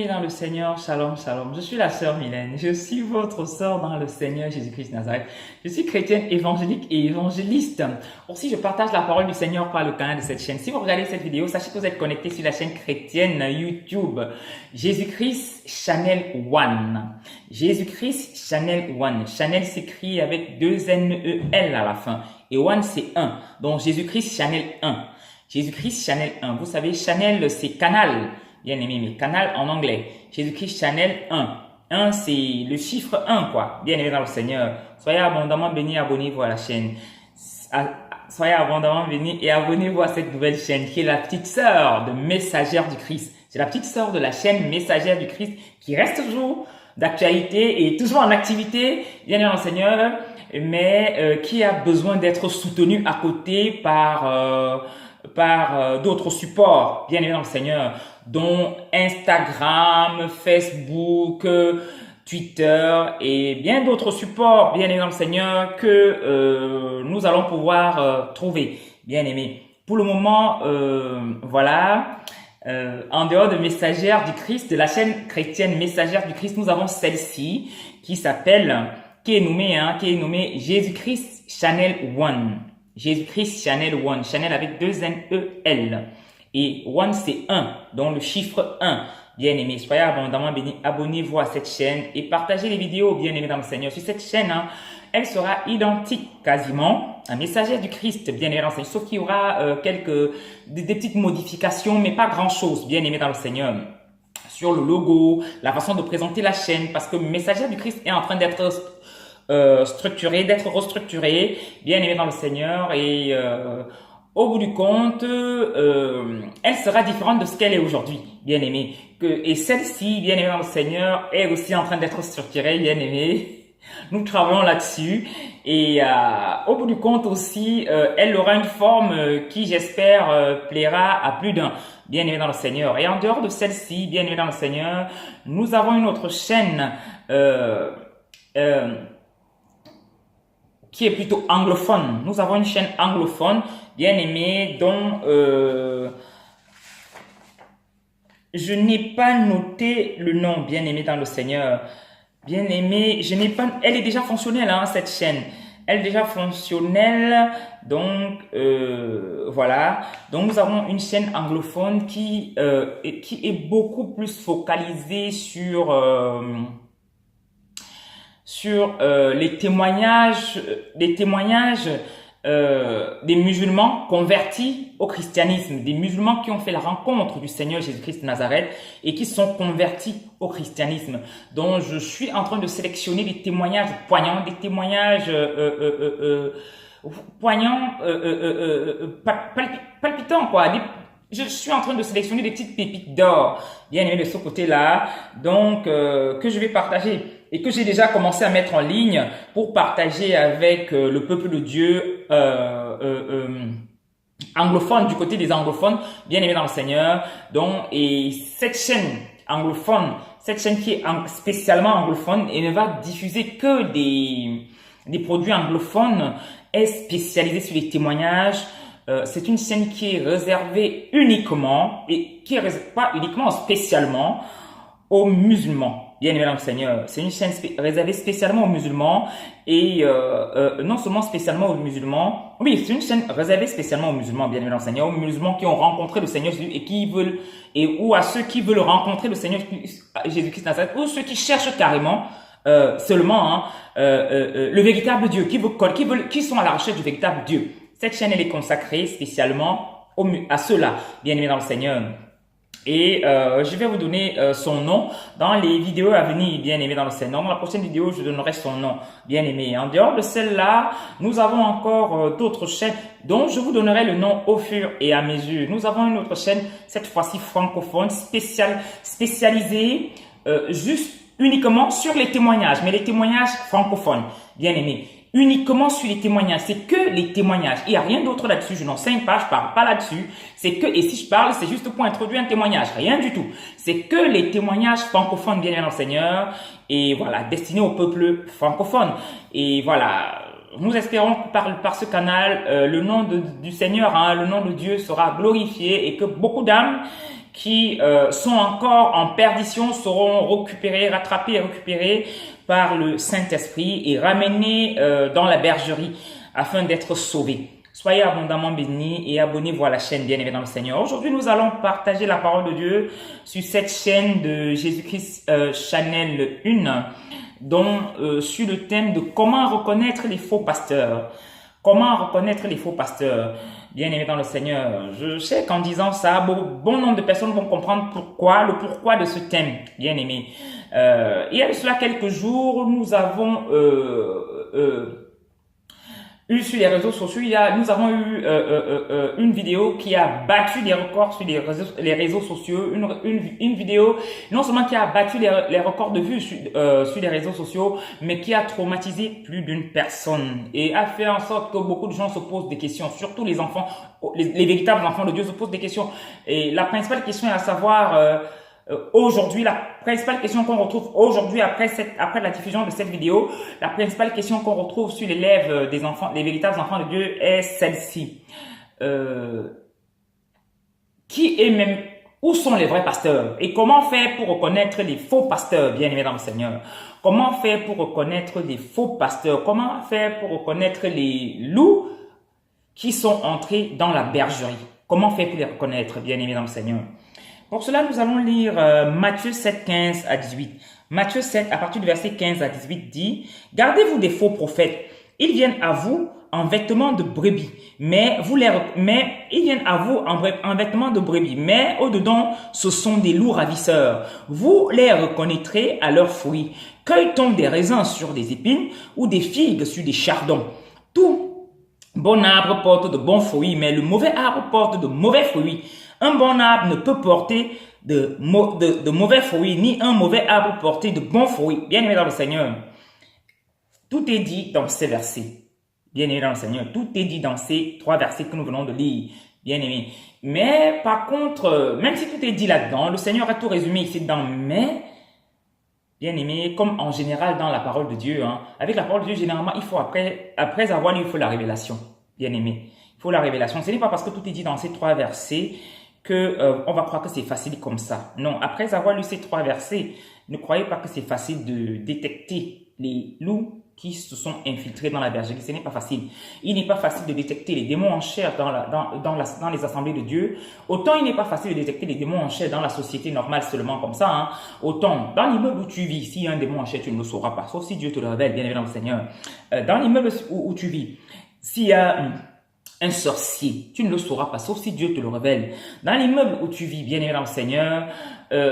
dans le Seigneur, shalom, shalom. Je suis la sœur Mylène, je suis votre sœur dans le Seigneur Jésus-Christ Nazareth. Je suis chrétienne évangélique et évangéliste. Aussi, je partage la parole du Seigneur par le canal de cette chaîne. Si vous regardez cette vidéo, sachez que vous êtes connecté sur la chaîne chrétienne YouTube Jésus-Christ Channel One. Jésus-Christ Channel One. Channel s'écrit avec deux N-E-L à la fin. Et One, c'est 1. Donc, Jésus-Christ Channel 1. Jésus-Christ Channel 1. Vous savez, Channel, c'est canal. Bien aimé, mais canal en anglais. Jésus-Christ Channel 1. 1, c'est le chiffre 1, quoi. Bien aimé dans le Seigneur. Soyez abondamment bénis, abonnez-vous à la chaîne. Soyez abondamment bénis et abonnez-vous à cette nouvelle chaîne qui est la petite sœur de Messagère du Christ. C'est la petite sœur de la chaîne Messagère du Christ qui reste toujours d'actualité et toujours en activité, bien aimé dans le Seigneur, mais qui a besoin d'être soutenue à côté par d'autres supports, bien aimés dans le Seigneur, dont Instagram, Facebook, Twitter et bien d'autres supports, bien aimés dans le Seigneur, que nous allons pouvoir trouver, bien aimés. Pour le moment, voilà, en dehors de Messagère du Christ, de la chaîne chrétienne Messagère du Christ, nous avons celle-ci qui est nommée Jésus-Christ Channel One. Jésus-Christ Channel One, Channel avec deux N-E-L. Et One, c'est 1, donc le chiffre 1. Bien aimé, soyez abondamment bénis, abonnez-vous à cette chaîne et partagez les vidéos, bien aimés dans le Seigneur. Sur cette chaîne, elle sera identique quasiment à Messagère du Christ, bien aimé dans le Seigneur. Sauf qu'il y aura des petites modifications, mais pas grand-chose, bien aimé dans le Seigneur. Sur le logo, la façon de présenter la chaîne, parce que Messagère du Christ est en train d'être structuré, d'être restructuré, bien aimé dans le Seigneur, et au bout du compte, elle sera différente de ce qu'elle est aujourd'hui, bien aimé. Et celle-ci, bien aimée dans le Seigneur, est aussi en train d'être structurée, bien aimé. Nous travaillons là-dessus, et au bout du compte aussi, elle aura une forme qui, j'espère, plaira à plus d'un, bien aimé dans le Seigneur. Et en dehors de celle-ci, bien aimé dans le Seigneur, nous avons une autre chaîne qui est plutôt anglophone. Nous avons une chaîne anglophone, bien aimée, dont je n'ai pas noté le nom, bien aimé dans le Seigneur. Bien aimé, elle est déjà fonctionnelle, cette chaîne. Elle est déjà fonctionnelle, donc voilà. Donc nous avons une chaîne anglophone qui est beaucoup plus focalisée sur les témoignages des musulmans convertis au christianisme, des musulmans qui ont fait la rencontre du Seigneur Jésus-Christ de Nazareth et qui sont convertis au christianisme. Donc, je suis en train de sélectionner des témoignages poignants, des témoignages poignants, palpitants, quoi. Je suis en train de sélectionner des petites pépites d'or, bien aimé de ce côté-là, donc que je vais partager et que j'ai déjà commencé à mettre en ligne pour partager avec le peuple de Dieu anglophone, du côté des anglophones, bien aimés dans le Seigneur. Donc, et cette chaîne anglophone, cette chaîne qui est spécialement anglophone et ne va diffuser que des produits anglophones, est spécialisée sur les témoignages. C'est une chaîne qui est réservée uniquement, et qui est pas uniquement, spécialement aux musulmans. Bien aimé dans le Seigneur. C'est une chaîne réservée spécialement aux musulmans et non seulement spécialement aux musulmans. Oui, c'est une chaîne réservée spécialement aux musulmans, bien aimé dans le Seigneur, aux musulmans qui ont rencontré le Seigneur Jésus et qui veulent, ou à ceux qui veulent rencontrer le Seigneur Jésus-Christ Nazareth, ou ceux qui cherchent carrément seulement le véritable Dieu, qui sont à la recherche du véritable Dieu. Cette chaîne, elle est consacrée spécialement à ceux-là, bien aimés dans le Seigneur. Et je vais vous donner son nom dans les vidéos à venir, bien aimé dans le Seigneur. Dans la prochaine vidéo, je donnerai son nom, bien aimé. En dehors de celle-là, nous avons encore d'autres chaînes dont je vous donnerai le nom au fur et à mesure. Nous avons une autre chaîne, cette fois-ci francophone, spécialisée juste uniquement sur les témoignages, mais les témoignages francophones, bien aimé. Uniquement sur les témoignages, c'est que les témoignages. Il n'y a rien d'autre là-dessus, je n'enseigne pas, je parle pas là-dessus. C'est que, et si je parle, c'est juste pour introduire un témoignage, rien du tout. C'est que les témoignages francophones, bien aimés dans le Seigneur, et voilà, destinés au peuple francophone. Et voilà, nous espérons que par ce canal, le nom du Seigneur, le nom de Dieu sera glorifié et que beaucoup d'âmes qui sont encore en perdition seront récupérés, rattrapés et récupérés par le Saint-Esprit et ramenés dans la bergerie afin d'être sauvés. Soyez abondamment bénis et abonnez-vous à la chaîne Bien-aimé dans le Seigneur. Aujourd'hui, nous allons partager la parole de Dieu sur cette chaîne de Jésus-Christ Channel 1, sur le thème de comment reconnaître les faux pasteurs. Comment reconnaître les faux pasteurs? Bien-aimé dans le Seigneur, je sais qu'en disant ça, bon nombre de personnes vont comprendre le pourquoi de ce thème, bien-aimé. Il y a de cela quelques jours, nous avons eu sur les réseaux sociaux, nous avons eu une vidéo qui a battu des records sur les réseaux sociaux, une vidéo non seulement qui a battu les records de vues sur les réseaux sociaux, mais qui a traumatisé plus d'une personne et a fait en sorte que beaucoup de gens se posent des questions, surtout les enfants, les véritables enfants de Dieu se posent des questions. Et la principale question est à savoir aujourd'hui, la principale question qu'on retrouve aujourd'hui après la diffusion de cette vidéo, la principale question qu'on retrouve sur les lèvres des enfants, des véritables enfants de Dieu est celle-ci. Où sont les vrais pasteurs? Et comment faire pour reconnaître les faux pasteurs, bien-aimés dans le Seigneur? Comment faire pour reconnaître les faux pasteurs? Comment faire pour reconnaître les loups qui sont entrés dans la bergerie? Comment faire pour les reconnaître, bien-aimés dans le Seigneur? Pour cela, nous allons lire Matthieu 7, 15 à 18. Matthieu 7, à partir du verset 15 à 18, dit « Gardez-vous des faux prophètes. Ils viennent à vous en vêtements de brebis, mais au-dedans, ce sont des loups ravisseurs. Vous les reconnaîtrez à leurs fruits. Cueille-t-on des raisins sur des épines ou des figues sur des chardons? Tout bon arbre porte de bons fruits, mais le mauvais arbre porte de mauvais fruits. Un bon arbre ne peut porter de mauvais fruits, ni un mauvais arbre porter de bons fruits. Bien-aimé dans le Seigneur, tout est dit dans ces versets. Bien-aimé dans le Seigneur, tout est dit dans ces 3 versets que nous venons de lire. Bien-aimé. Mais par contre, même si tout est dit là-dedans, le Seigneur a tout résumé ici dedans. Mais, bien-aimé, comme en général dans la parole de Dieu, avec la parole de Dieu, généralement, il faut après avoir lu, il faut la révélation. Bien-aimé, il faut la révélation. Ce n'est pas parce que tout est dit dans ces 3 versets on va croire que c'est facile comme ça. Non, après avoir lu ces 3 versets, ne croyez pas que c'est facile de détecter les loups qui se sont infiltrés dans la bergerie. Ce n'est pas facile. Il n'est pas facile de détecter les démons en chair dans les assemblées de Dieu. Autant il n'est pas facile de détecter les démons en chair dans la société normale seulement comme ça. Autant dans l'immeuble où tu vis, s'il y a un démon en chair, tu ne le sauras pas. Sauf si Dieu te le révèle, bien évidemment, Seigneur. Dans l'immeuble où tu vis, s'il y a un sorcier, tu ne le sauras pas, sauf si Dieu te le révèle. Dans l'immeuble où tu vis, bien aimé dans le Seigneur,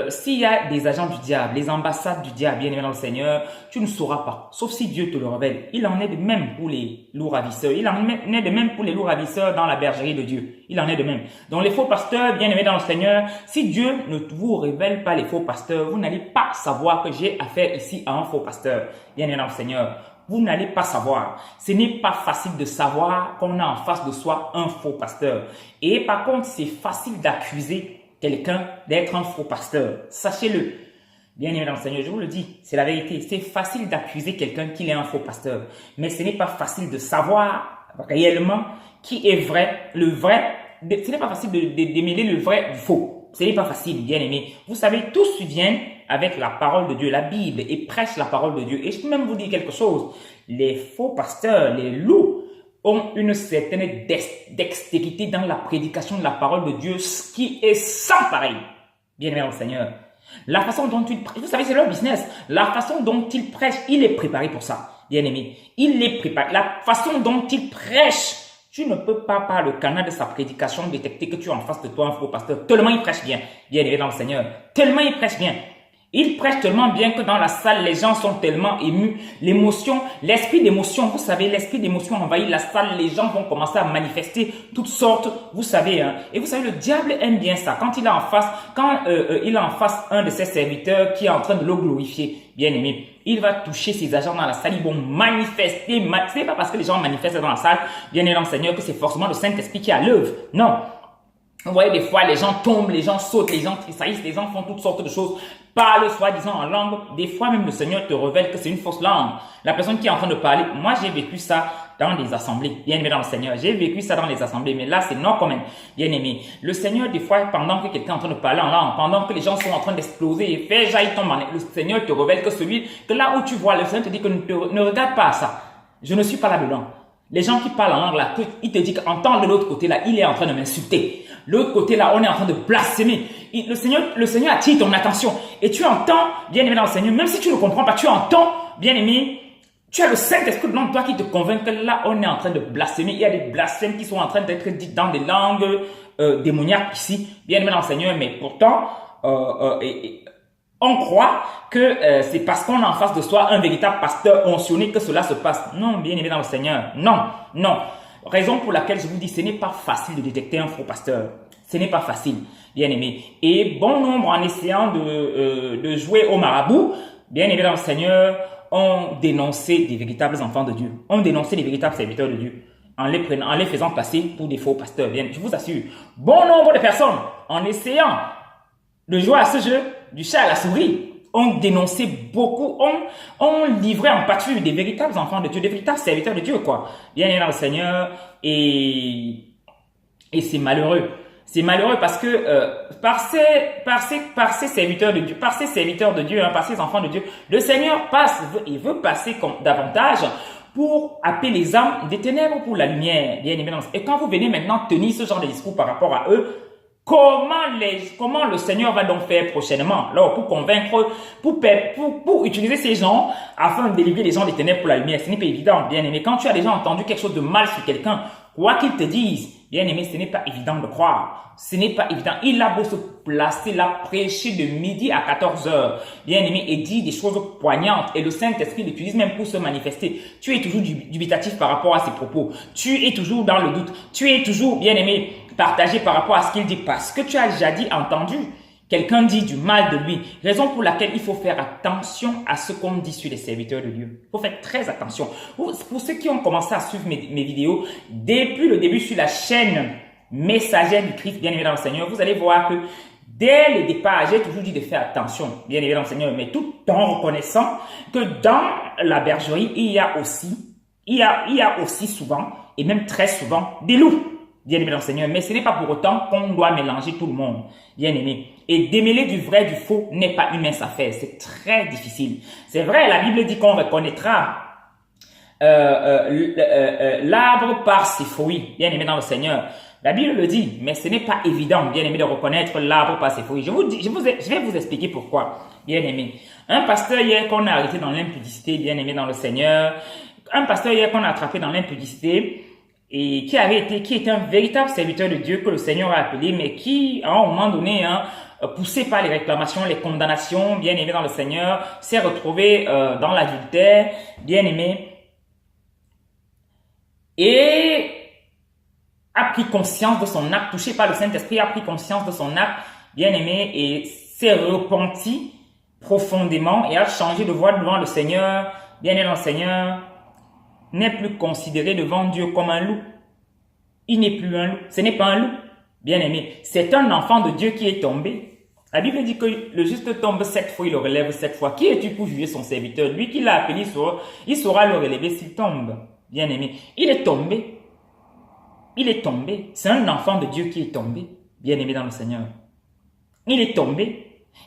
s'il y a des agents du diable, les ambassades du diable, bien aimé dans le Seigneur, tu ne sauras pas, sauf si Dieu te le révèle. Il en est de même pour les loups ravisseurs. Il en est de même pour les loups ravisseurs dans la bergerie de Dieu. Il en est de même. Donc les faux pasteurs, bien aimés dans le Seigneur, si Dieu ne vous révèle pas les faux pasteurs, vous n'allez pas savoir que j'ai affaire ici à un faux pasteur, bien aimé dans le Seigneur. Vous n'allez pas savoir. Ce n'est pas facile de savoir qu'on a en face de soi un faux pasteur. Et par contre, c'est facile d'accuser quelqu'un d'être un faux pasteur. Sachez-le. Bien aimé dans le Seigneur, je vous le dis, c'est la vérité. C'est facile d'accuser quelqu'un qu'il est un faux pasteur. Mais ce n'est pas facile de savoir réellement qui est vrai, le vrai. Ce n'est pas facile de démêler le vrai du faux. Ce n'est pas facile, bien aimé. Vous savez, tous viennent avec la parole de Dieu, la Bible, et prêchent la parole de Dieu. Et je peux même vous dire quelque chose. Les faux pasteurs, les loups, ont une certaine dextérité dans la prédication de la parole de Dieu, ce qui est sans pareil. Bien aimé dans le Seigneur. La façon dont ils prêchent, vous savez, c'est leur business. La façon dont ils prêchent, il est préparé pour ça. Bien aimé. Il est préparé. La façon dont ils prêchent, tu ne peux pas, par le canal de sa prédication, détecter que tu as en face de toi un faux pasteur. Tellement il prêche bien. Bien aimé dans le Seigneur. Tellement il prêche bien. Il prêche tellement bien que dans la salle, les gens sont tellement émus. L'émotion, l'esprit d'émotion, vous savez, l'esprit d'émotion envahit la salle. Les gens vont commencer à manifester toutes sortes, vous savez. Et vous savez, le diable aime bien ça. Quand il a en face un de ses serviteurs qui est en train de le glorifier, bien aimé, il va toucher ses agents dans la salle. Ils vont manifester. Ce n'est pas parce que les gens manifestent dans la salle, bien aimé dans le Seigneur, que c'est forcément le Saint-Esprit qui est à l'œuvre. Non. Vous voyez, des fois, les gens tombent, les gens sautent, les gens tressaillissent, les gens font toutes sortes de choses, parlent soi-disant en langue. Des fois, même le Seigneur te révèle que c'est une fausse langue. La personne qui est en train de parler, moi j'ai vécu ça dans les assemblées, bien aimé dans le Seigneur. J'ai vécu ça dans les assemblées, mais là, c'est non commun, bien aimé. Le Seigneur, des fois, pendant que quelqu'un est en train de parler en langue, pendant que les gens sont en train d'exploser et faire jaillir ton manette, le Seigneur te révèle que là où tu vois, le Seigneur te dit que ne regarde pas ça. Je ne suis pas là-dedans. Les gens qui parlent en langue là, il te dit qu'entendre de l'autre côté là, il est en train de m'insulter. L'autre côté là, on est en train de blasphémer. Le Seigneur attire ton attention. Et tu entends, bien aimé dans le Seigneur, même si tu ne comprends pas, tu entends, bien aimé, tu as le Saint-Esprit de toi qui te convainc que là, on est en train de blasphémer. Il y a des blasphèmes qui sont en train d'être dits dans des langues démoniaques ici, bien aimé dans le Seigneur, mais pourtant, on croit que c'est parce qu'on a en face de soi un véritable pasteur oncionné que cela se passe. Non, bien aimé dans le Seigneur. Non, non. Raison pour laquelle je vous dis, ce n'est pas facile de détecter un faux pasteur. Ce n'est pas facile, bien aimé. Et bon nombre, en essayant de jouer au marabout, bien aimé dans le Seigneur, ont dénoncé des véritables enfants de Dieu. Ont dénoncé des véritables serviteurs de Dieu. En les faisant passer pour des faux pasteurs. Bien, je vous assure, bon nombre de personnes, en essayant de jouer à ce jeu, du chat à la souris, ont dénoncé beaucoup, ont livré en pâture des véritables enfants de Dieu, des véritables serviteurs de Dieu, quoi. Bien aimé dans le Seigneur, et c'est malheureux. C'est malheureux parce que par ces serviteurs de Dieu, par ces enfants de Dieu, le Seigneur il veut passer davantage pour appeler les âmes des ténèbres pour la lumière. Bien aimé dans le Seigneur. Et quand vous venez maintenant tenir ce genre de discours par rapport à eux, comment le Seigneur va donc faire prochainement? Alors, pour convaincre, pour utiliser ces gens afin de délivrer les gens des ténèbres pour la lumière, ce n'est pas évident, bien aimé. Quand tu as déjà entendu quelque chose de mal sur quelqu'un, quoi qu'il te dise, bien aimé, ce n'est pas évident de croire. Ce n'est pas évident. Il a beau se placer là, prêcher de midi à 14 heures, bien aimé, et dire des choses poignantes, et le Saint-Esprit l'utilise même pour se manifester. Tu es toujours dubitatif par rapport à ses propos. Tu es toujours dans le doute. Tu es toujours, bien aimé, partagé par rapport à ce qu'il dit, parce que tu as déjà entendu quelqu'un dit du mal de lui. Raison pour laquelle il faut faire attention à ce qu'on dit sur les serviteurs de Dieu. Il faut faire très attention. Pour ceux qui ont commencé à suivre mes vidéos, depuis le début sur la chaîne Messager du Christ, bien aimé dans le Seigneur, vous allez voir que dès le départ, j'ai toujours dit de faire attention, bien aimé dans le Seigneur, mais tout en reconnaissant que dans la bergerie, il y a aussi souvent, et même très souvent, des loups. Bien aimé dans le Seigneur, mais ce n'est pas pour autant qu'on doit mélanger tout le monde, bien aimé. Et démêler du vrai du faux n'est pas une mince affaire, c'est très difficile. C'est vrai, la Bible dit qu'on reconnaîtra l'arbre par ses fruits, bien aimé dans le Seigneur. La Bible le dit, mais ce n'est pas évident, bien aimé, de reconnaître l'arbre par ses fruits. Je vais vous expliquer pourquoi, bien aimé. Un pasteur hier qu'on a arrêté dans l'impudicité, bien aimé dans le Seigneur, un pasteur hier qu'on a attrapé dans l'impudicité, et qui était un véritable serviteur de Dieu que le Seigneur a appelé, mais qui, à un moment donné, poussé par les réclamations, les condamnations, bien aimé dans le Seigneur, s'est retrouvé dans l'adultère, bien aimé, et a pris conscience de son acte, touché par le Saint-Esprit, a pris conscience de son acte, bien aimé, et s'est repenti profondément et a changé de voie devant le Seigneur, bien aimé dans le Seigneur, n'est plus considéré devant Dieu comme un loup. Il n'est plus un loup. Ce n'est pas un loup, bien aimé. C'est un enfant de Dieu qui est tombé. La Bible dit que le juste tombe 7 fois, il le relève 7 fois. Qui es-tu pour juger son serviteur? Lui qui l'a appelé, il saura le relever s'il tombe, bien aimé. Il est tombé. Il est tombé. C'est un enfant de Dieu qui est tombé, bien aimé dans le Seigneur. Il est tombé.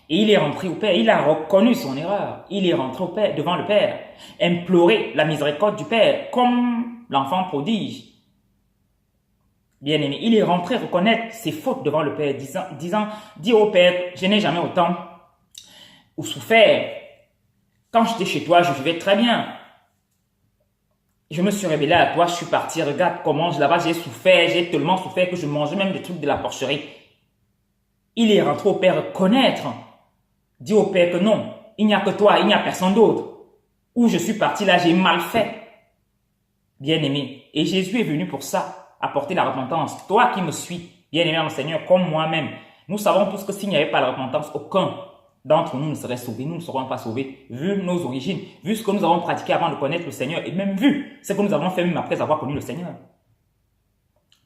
Et il est rentré au Père, il a reconnu son erreur, il est rentré au Père, devant le Père, implorer la miséricorde du Père, comme l'enfant prodige. Bien aimé, il est rentré reconnaître ses fautes devant le Père, dit au Père, je n'ai jamais autant ou souffert. Quand j'étais chez toi, je vivais très bien. Je me suis révélé à toi, je suis parti, regarde comment là-bas j'ai souffert, j'ai tellement souffert que je mangeais même des trucs de la porcherie. Il est rentré au Père reconnaître, dit au Père que non, il n'y a que toi, il n'y a personne d'autre. Où je suis parti là, j'ai mal fait. Bien aimé. Et Jésus est venu pour ça, apporter la repentance. Toi qui me suis, bien aimé dans le Seigneur, comme moi-même, nous savons tous que s'il n'y avait pas de repentance, aucun d'entre nous ne serait sauvé. Nous ne serons pas sauvés, vu nos origines, vu ce que nous avons pratiqué avant de connaître le Seigneur, et même vu ce que nous avons fait même après avoir connu le Seigneur.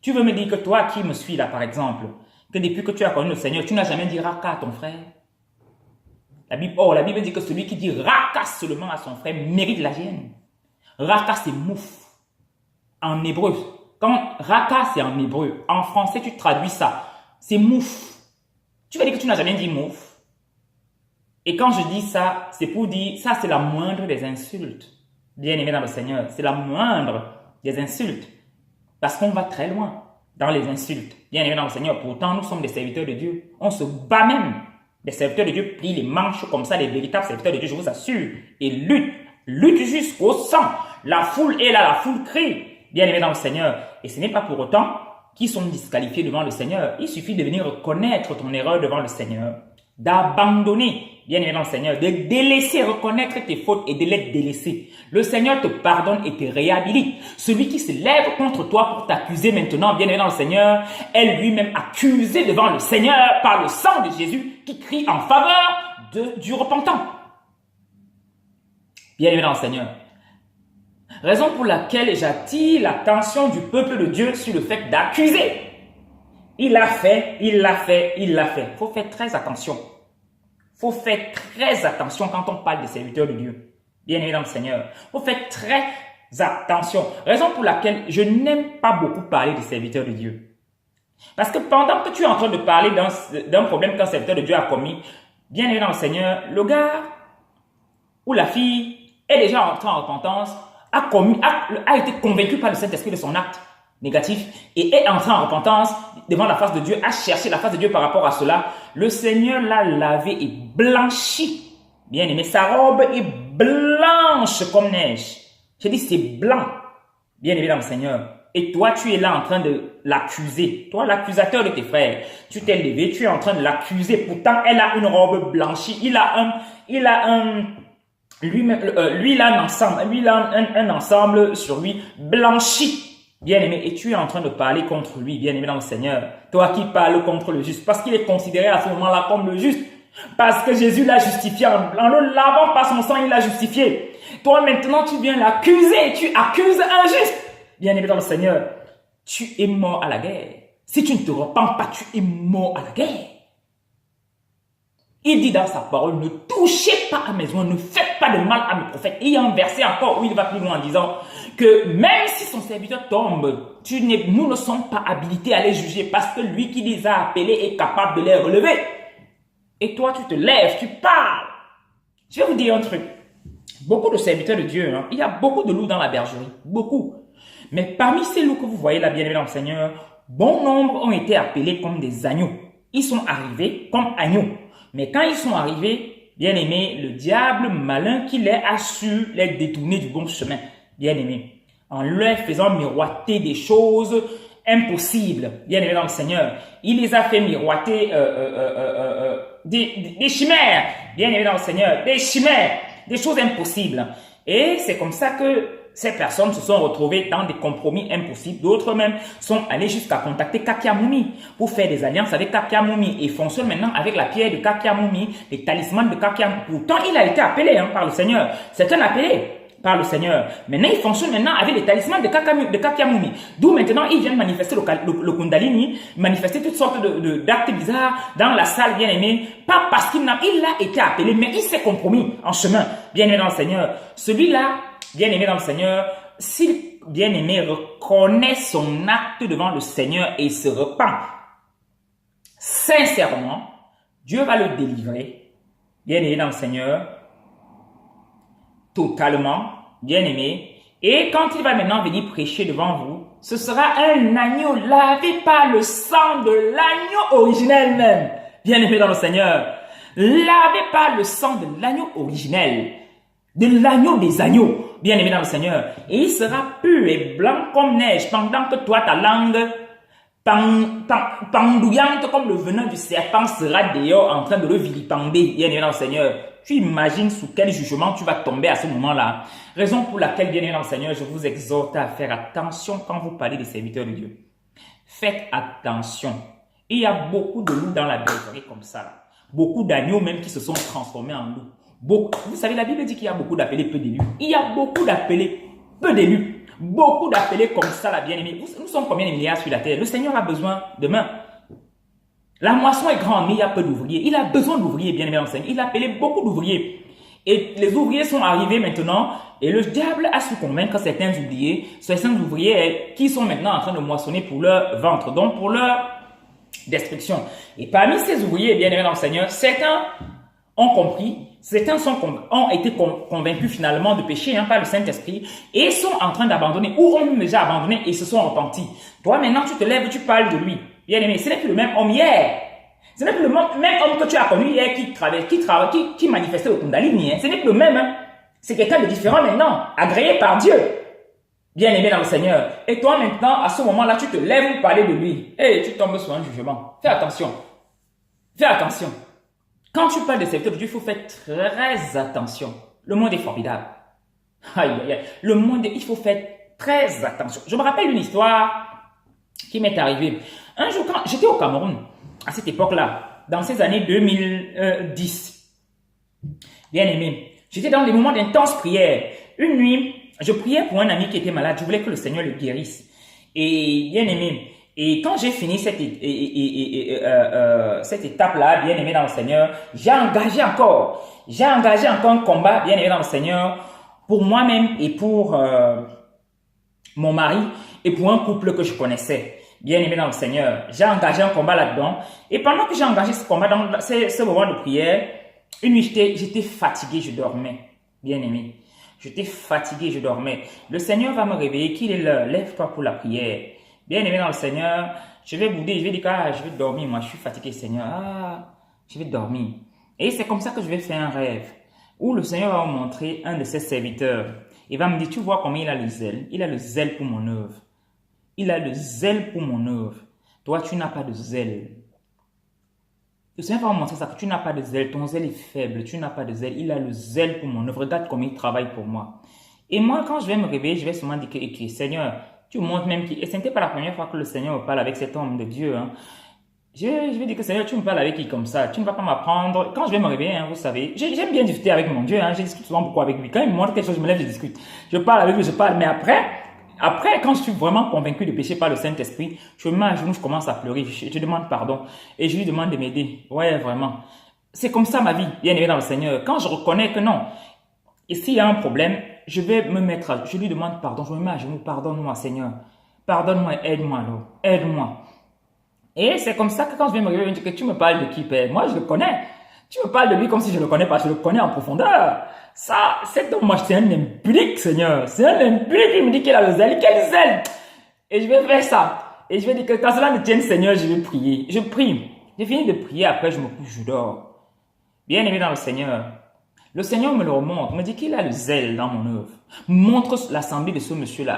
Tu veux me dire que toi qui me suis là, par exemple, que depuis que tu as connu le Seigneur, tu n'as jamais dit raka à ton frère. La Bible dit que celui qui dit raka seulement à son frère mérite la gêne. Raka, c'est mouf. en hébreu. Quand raka, c'est en hébreu. En français, tu traduis ça. C'est mouf. Tu vas dire que tu n'as jamais dit mouf. Et quand je dis ça, c'est pour dire, ça c'est la moindre des insultes. Bien aimé dans le Seigneur, c'est la moindre des insultes. Parce qu'on va très loin dans les insultes. Bien aimé dans le Seigneur, pourtant nous sommes des serviteurs de Dieu. On se bat même. Les serviteurs de Dieu plient les manches comme ça, les véritables serviteurs de Dieu, je vous assure. Et lutte jusqu'au sang. La foule est là, la foule crie. Bien aimé dans le Seigneur. Et ce n'est pas pour autant qu'ils sont disqualifiés devant le Seigneur. Il suffit de venir reconnaître ton erreur devant le Seigneur. D'abandonner, bien aimé dans le Seigneur, de délaisser, reconnaître tes fautes et de les délaisser. Le Seigneur te pardonne et te réhabilite. Celui qui se lève contre toi pour t'accuser maintenant, bien aimé dans le Seigneur, est lui-même accusé devant le Seigneur par le sang de Jésus qui crie en faveur du repentant. Bien aimé dans le Seigneur. Raison pour laquelle j'attire l'attention du peuple de Dieu sur le fait d'accuser. Il l'a fait, il l'a fait, il l'a fait. Il faut faire très attention. Il faut faire très attention quand on parle des serviteurs de Dieu. Bien aimé dans le Seigneur. Il faut faire très attention. Raison pour laquelle je n'aime pas beaucoup parler des serviteurs de Dieu. Parce que pendant que tu es en train de parler d'un problème qu'un serviteur de Dieu a commis, bien aimé dans le Seigneur, le gars ou la fille est déjà entré en repentance, a été convaincu par le Saint-Esprit de son acte négatif et est entré en repentance devant la face de Dieu, a cherché la face de Dieu par rapport à cela. Le Seigneur l'a lavé et blanchi. Bien aimé, sa robe est blanche comme neige. J'ai dit c'est blanc. Bien aimé dans le Seigneur. Et toi, tu es là en train de l'accuser. Toi, l'accusateur de tes frères. Tu t'es levé, tu es en train de l'accuser. Pourtant, elle a une robe blanchie. Lui, il a un ensemble sur lui blanchi. Bien-aimé, et tu es en train de parler contre lui, bien-aimé dans le Seigneur. Toi qui parles contre le juste, parce qu'il est considéré à ce moment-là comme le juste. Parce que Jésus l'a justifié. En le lavant par son sang, il l'a justifié. Toi maintenant, tu viens l'accuser. Tu accuses un juste. Bien-aimé dans le Seigneur, tu es mort à la guerre. Si tu ne te repens pas, tu es mort à la guerre. Il dit dans sa parole, ne touchez pas à mes oins, ne faites pas de mal à mes prophètes. Et il y a un verset encore où il va plus loin en disant que même si son serviteur tombe, nous ne sommes pas habilités à les juger parce que lui qui les a appelés est capable de les relever. Et toi, tu te lèves, tu parles. Je vais vous dire un truc. Beaucoup de serviteurs de Dieu, il y a beaucoup de loups dans la bergerie. Beaucoup. Mais parmi ces loups que vous voyez là, bien aimés dans le Seigneur, bon nombre ont été appelés comme des agneaux. Ils sont arrivés comme agneaux. Mais quand ils sont arrivés, bien aimé, le diable malin qu'il est a su les détourner du bon chemin, bien aimé, en leur faisant miroiter des choses impossibles, bien aimé dans le Seigneur. Il les a fait miroiter des chimères, bien aimé dans le Seigneur, des chimères, des choses impossibles. Et c'est comme ça que ces personnes se sont retrouvées dans des compromis impossibles. D'autres même sont allés jusqu'à contacter Kakiamoumi pour faire des alliances avec Kakiamoumi et fonctionnent maintenant avec la pierre de Kakiamoumi, les talismans de Kakiamoumi. Pourtant, il a été appelé par le Seigneur. C'est un appelé par le Seigneur. Maintenant, il fonctionne maintenant avec les talismans de Kakiamoumi. D'où maintenant, il vient manifester le Kundalini, manifester toutes sortes d'actes bizarres dans la salle, bien aimé. Pas parce qu'il a été appelé, mais il s'est compromis en chemin, bien aimé dans le Seigneur. Celui-là, bien-aimé dans le Seigneur, s'il, bien-aimé, reconnaît son acte devant le Seigneur et se repent sincèrement, Dieu va le délivrer, bien-aimé dans le Seigneur, totalement, bien-aimé. Et quand il va maintenant venir prêcher devant vous, ce sera un agneau lavé par le sang de l'agneau originel même, bien-aimé dans le Seigneur, lavé par le sang de l'agneau originel, de l'agneau des agneaux, bien aimé dans le Seigneur. Et il sera pur et blanc comme neige, pendant que toi, ta langue pendouillante comme le venin du serpent sera dehors en train de le vilipender, bien aimé dans le Seigneur. Tu imagines sous quel jugement tu vas tomber à ce moment-là. Raison pour laquelle, bien aimé dans le Seigneur, je vous exhorte à faire attention quand vous parlez des serviteurs de Dieu. Faites attention. Il y a beaucoup de loups dans la bergerie comme ça, là. Beaucoup d'agneaux même qui se sont transformés en loups. Vous savez, la Bible dit qu'il y a beaucoup d'appelés, peu d'élus. Il y a beaucoup d'appelés, peu d'élus. Beaucoup d'appelés comme ça, la bien-aimée. Nous sommes combien de milliards sur la terre? Le Seigneur a besoin de mains. La moisson est grande, mais il y a peu d'ouvriers. Il a besoin d'ouvriers, bien-aimés dans le Seigneur. Il a appelé beaucoup d'ouvriers. Et les ouvriers sont arrivés maintenant et le diable a su convaincre certains ouvriers qui sont maintenant en train de moissonner pour leur ventre, donc pour leur destruction. Et parmi ces ouvriers, bien aimés dans le Seigneur, certains ont compris, certains ont été convaincus finalement de pécher par le Saint-Esprit et sont en train d'abandonner ou ont déjà abandonné et se sont repentis. Toi maintenant tu te lèves, tu parles de lui. Bien aimé, ce n'est plus le même homme hier. Ce n'est plus le même homme que tu as connu hier qui manifestait le Kundalini. Ce n'est plus le même. Hein. C'est quelqu'un de différent maintenant, agréé par Dieu. Bien aimé dans le Seigneur. Et toi maintenant, à ce moment-là, tu te lèves pour parler de lui. Et tu tombes sur un jugement. Fais attention. Fais attention. Quand tu parles de serviteur de Dieu, il faut faire très attention. Le monde est formidable. Aïe, aïe, aïe. Le monde, il faut faire très attention. Je me rappelle une histoire qui m'est arrivée. Un jour, quand j'étais au Cameroun, à cette époque-là, dans ces années 2010, bien aimé, j'étais dans des moments d'intense prière. Une nuit, je priais pour un ami qui était malade. Je voulais que le Seigneur le guérisse. Et bien aimé, et quand j'ai fini cette étape-là, bien aimé dans le Seigneur, j'ai engagé encore un combat, bien aimé dans le Seigneur, pour moi-même et pour mon mari et pour un couple que je connaissais. Bien aimé dans le Seigneur, j'ai engagé un combat là-dedans. Et pendant que j'ai engagé ce combat dans ce moment de prière, une nuit, j'étais fatigué, je dormais. Bien aimé, j'étais fatigué, je dormais. Le Seigneur va me réveiller, qu'il est l'heure, lève-toi pour la prière. Bien aimé dans le Seigneur, je vais bouder, je vais dire je vais dormir, moi je suis fatigué Seigneur, je vais dormir. Et c'est comme ça que je vais faire un rêve, où le Seigneur va me montrer un de ses serviteurs. Il va me dire, tu vois comment il a le zèle, il a le zèle pour mon œuvre. Il a le zèle pour mon œuvre. Toi, tu n'as pas de zèle. Le Seigneur va me montrer ça, que tu n'as pas de zèle, ton zèle est faible, tu n'as pas de zèle, il a le zèle pour mon œuvre, regarde comment il travaille pour moi. Et moi, quand je vais me réveiller, je vais seulement dire que Seigneur, tu montres même qui. Et ce n'était pas la première fois que le Seigneur me parle avec cet homme de Dieu. Hein. Je vais dire que Seigneur, tu me parles avec qui comme ça? Tu ne vas pas m'apprendre. Quand je vais me réveiller, vous savez, j'aime bien discuter avec mon Dieu. Je discute souvent beaucoup avec lui. Quand il me montre quelque chose, je me lève, je discute. Je parle avec lui, je parle. Mais après, quand je suis vraiment convaincu de pécher par le Saint-Esprit, je me mets à genoux, je commence à pleurer. Je demande pardon. Et je lui demande de m'aider. Ouais, vraiment. C'est comme ça ma vie, bien aimé dans le Seigneur. Quand je reconnais que non, et s'il y a un problème, je lui demande pardon, je me mets à genoux, pardonne-moi Seigneur, pardonne-moi, aide-moi alors, aide-moi. Et c'est comme ça que quand je viens me réveiller, je dis que tu me parles de qui, Père? Moi je le connais, tu me parles de lui comme si je le connais pas, je le connais en profondeur. Ça, c'est donc moi, c'est un impudique Seigneur, c'est un impudique qui me dit qu'il a le zèle, quel zèle? Et je vais faire ça, et je vais dire que quand cela me tienne Seigneur, je vais prier, je prie, j'ai fini de prier, après je me couche, je dors. Bien aimé dans le Seigneur. Le Seigneur me le remonte, me dit qu'il a le zèle dans mon œuvre. Montre l'assemblée de ce monsieur-là,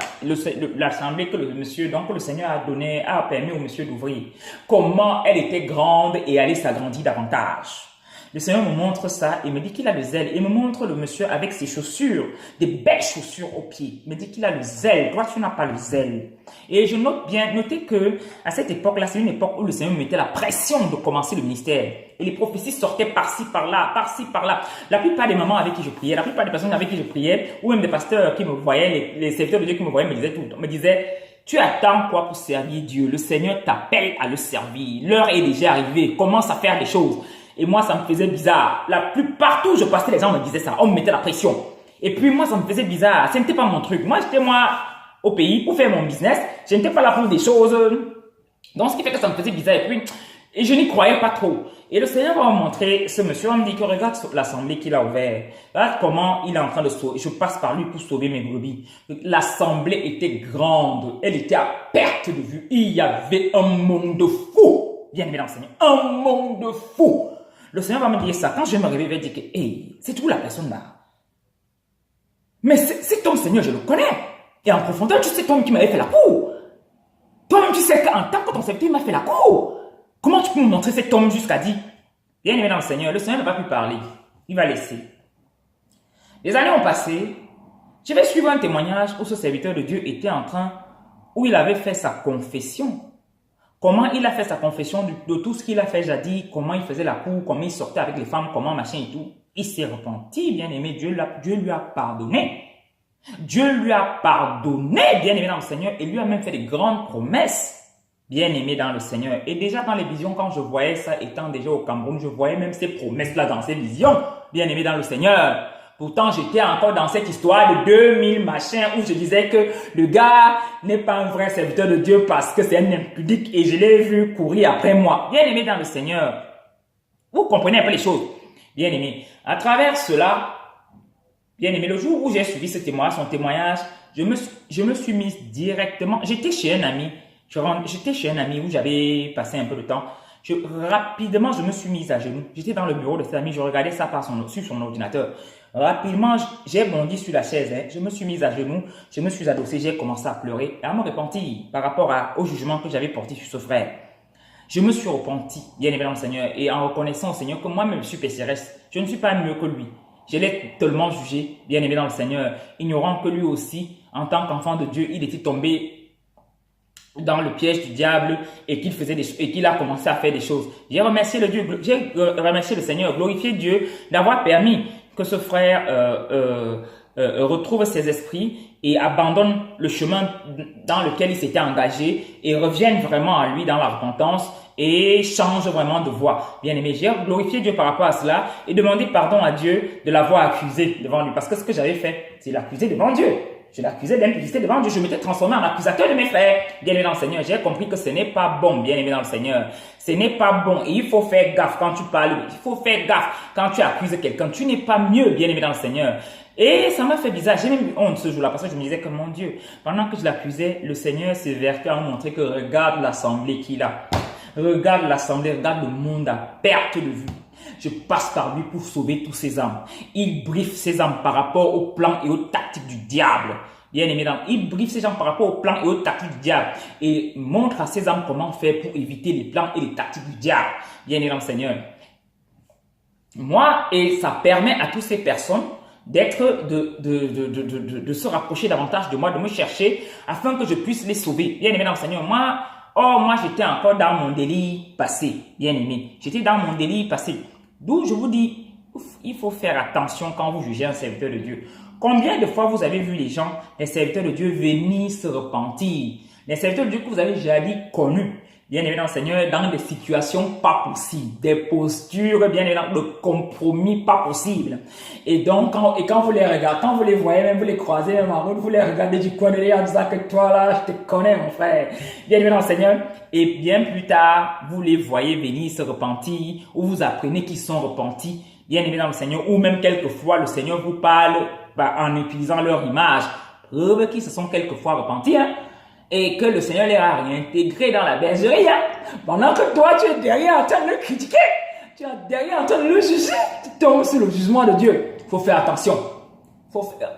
l'assemblée que le Seigneur a permis au monsieur d'ouvrir. Comment elle était grande et allait s'agrandir davantage. Le Seigneur me montre ça et me dit qu'il a le zèle. Et me montre le monsieur avec ses chaussures, des belles chaussures aux pieds. Il me dit qu'il a le zèle. Toi, tu n'as pas le zèle. Et je notez que à cette époque-là, c'est une époque où le Seigneur me mettait la pression de commencer le ministère. Et les prophéties sortaient par-ci, par-là, par-ci, par-là. La plupart des mamans avec qui je priais, la plupart des personnes avec qui je priais, ou même des pasteurs qui me voyaient, les serviteurs de Dieu qui me voyaient, me disaient, tu attends quoi pour servir Dieu? Le Seigneur t'appelle à le servir. L'heure est déjà arrivée. Commence à faire des choses. Et moi, ça me faisait bizarre. Partout où je passais, les gens me disaient ça. On me mettait la pression. Et puis moi, ça me faisait bizarre. Ce n'était pas mon truc. Moi, j'étais au pays pour faire mon business. Je n'étais pas là pour des choses. Donc, ce qui fait que ça me faisait bizarre. Et je n'y croyais pas trop. Et le Seigneur va me montrer ce monsieur. On me dit que regarde l'assemblée qu'il a ouverte. Regarde comment il est en train de sauver. Je passe par lui pour sauver mes brebis. L'assemblée était grande. Elle était à perte de vue. Il y avait un monde fou. Bien aimé dans le Seigneur. Un monde fou. Le Seigneur va me dire ça. Quand je vais me réveiller, il va dire que, hey, c'est tout la personne là. Mais cet homme, Seigneur, je le connais. Et en profondeur, tu sais, toi-même qui m'avait fait la cour. Toi-même, tu sais qu'en tant que ton serviteur, il m'a fait la cour. Comment tu peux me montrer cet homme jusqu'à dire, bien aimé dans le Seigneur n'a pas pu parler. Il va laisser. Les années ont passé. Je vais suivre un témoignage où ce serviteur de Dieu était où il avait fait sa confession. Comment il a fait sa confession de tout ce qu'il a fait jadis, comment il faisait la cour, comment il sortait avec les femmes, comment machin et tout. Il s'est repenti, bien aimé, Dieu lui a pardonné. Dieu lui a pardonné, bien aimé dans le Seigneur, et lui a même fait des grandes promesses, bien aimé dans le Seigneur. Et déjà dans les visions, quand je voyais ça, étant déjà au Cameroun, je voyais même ces promesses-là dans ces visions, bien aimé dans le Seigneur. Pourtant, j'étais encore dans cette histoire de 2000 machins où je disais que le gars n'est pas un vrai serviteur de Dieu parce que c'est un impudique et je l'ai vu courir après moi. Bien aimé dans le Seigneur, vous comprenez un peu les choses. Bien aimé, à travers cela, bien aimé, le jour où j'ai suivi ce témoignage, son témoignage, je me suis mis directement, j'étais chez un ami où j'avais passé un peu de temps. Rapidement, je me suis mise à genoux. J'étais dans le bureau de cet ami, je regardais ça sur son ordinateur. Rapidement, j'ai bondi sur la chaise, je me suis mise à genoux, je me suis adossé, j'ai commencé à pleurer et à me repentir par rapport au jugement que j'avais porté sur ce frère. Je me suis repenti, bien aimé dans le Seigneur, et en reconnaissant au Seigneur que moi-même je suis pécheresse, je ne suis pas mieux que lui. Je l'ai tellement jugé, bien aimé dans le Seigneur, ignorant que lui aussi, en tant qu'enfant de Dieu, il était tombé dans le piège du diable et qu'il a commencé à faire des choses. J'ai remercié le Seigneur, glorifié Dieu d'avoir permis que ce frère retrouve ses esprits et abandonne le chemin dans lequel il s'était engagé et revienne vraiment à lui dans la repentance et change vraiment de voie. Bien aimé, j'ai glorifié Dieu par rapport à cela et demandé pardon à Dieu de l'avoir accusé devant lui. Parce que ce que j'avais fait, c'est l'accuser devant Dieu. Je l'accusais d'impudicité devant Dieu. Je m'étais transformé en accusateur de mes frères. Bien aimé dans le Seigneur, j'ai compris que ce n'est pas bon, bien aimé dans le Seigneur. Ce n'est pas bon. Et il faut faire gaffe quand tu parles. Il faut faire gaffe quand tu accuses quelqu'un. Tu n'es pas mieux, bien aimé dans le Seigneur. Et ça m'a fait bizarre. J'ai même eu honte ce jour-là parce que je me disais que mon Dieu, pendant que je l'accusais, le Seigneur s'est vertu à me montrer que regarde l'assemblée qu'il a. Regarde l'assemblée, regarde le monde à perte de vue. Je passe par lui pour sauver tous ses âmes. Il briefe ses âmes par rapport aux plans et aux tactiques du diable. Bien aimé, il briefe ses âmes par rapport aux plans et aux tactiques du diable. Et montre à ses âmes comment faire pour éviter les plans et les tactiques du diable. Bien aimé dans le Seigneur. Moi, et ça permet à toutes ces personnes de se rapprocher davantage de moi, de me chercher afin que je puisse les sauver. Bien aimé dans le Seigneur. Moi, j'étais encore dans mon délit passé. Bien aimé. J'étais dans mon délit passé. D'où je vous dis, il faut faire attention quand vous jugez un serviteur de Dieu. Combien de fois vous avez vu les gens, les serviteurs de Dieu, venir se repentir? Les serviteurs de Dieu que vous avez jadis connus, bien évidemment, dans le Seigneur, dans des situations pas possibles, des postures, bien évidemment, de compromis pas possibles. Et donc, quand vous les regardez, quand vous les voyez, même vous les croisez même en route, vous les regardez du coin de l'œil en disant que toi là, je te connais mon frère. Bien évidemment, dans le Seigneur. Et bien plus tard, vous les voyez venir se repentir, ou vous apprenez qu'ils sont repentis, bien évidemment, dans le Seigneur, ou même quelquefois, le Seigneur vous parle en utilisant leur image, preuve qu'ils se sont quelquefois repentis, et que le Seigneur les a réintégrés dans la bergerie, pendant que toi, tu es derrière en train de le critiquer, tu es derrière en train de le juger, tu tombes sur le jugement de Dieu. Il faut faire attention.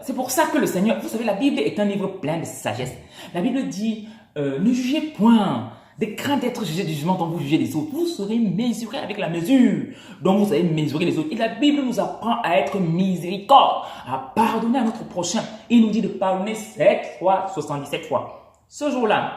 C'est pour ça que le Seigneur, vous savez, la Bible est un livre plein de sagesse. La Bible dit, ne jugez point, de crainte d'être jugé du jugement dont vous jugez les autres. Vous serez mesuré avec la mesure dont vous avez mesuré les autres. Et la Bible nous apprend à être miséricorde, à pardonner à notre prochain. Il nous dit de pardonner 7 fois, 77 fois. Ce jour-là,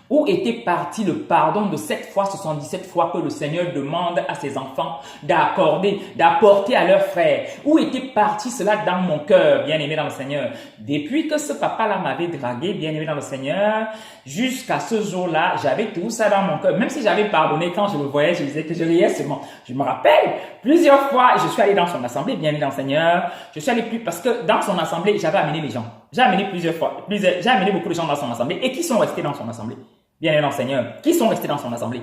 où était parti le pardon de 7 fois, 77 fois que le Seigneur demande à ses enfants d'accorder, d'apporter à leurs frères? Où était parti cela dans mon cœur, bien aimé dans le Seigneur? Depuis que ce papa-là m'avait dragué, bien aimé dans le Seigneur, jusqu'à ce jour-là, j'avais tout ça dans mon cœur. Même si j'avais pardonné, quand je le voyais, je disais que je riais seulement. Je me rappelle, plusieurs fois, je suis allé dans son assemblée, bien aimé dans le Seigneur. Je suis allé parce que dans son assemblée, j'avais amené les gens. J'ai amené j'ai amené beaucoup de gens dans son assemblée. Et qui sont restés dans son assemblée? Bien aimé dans le Seigneur, qui sont restés dans son assemblée.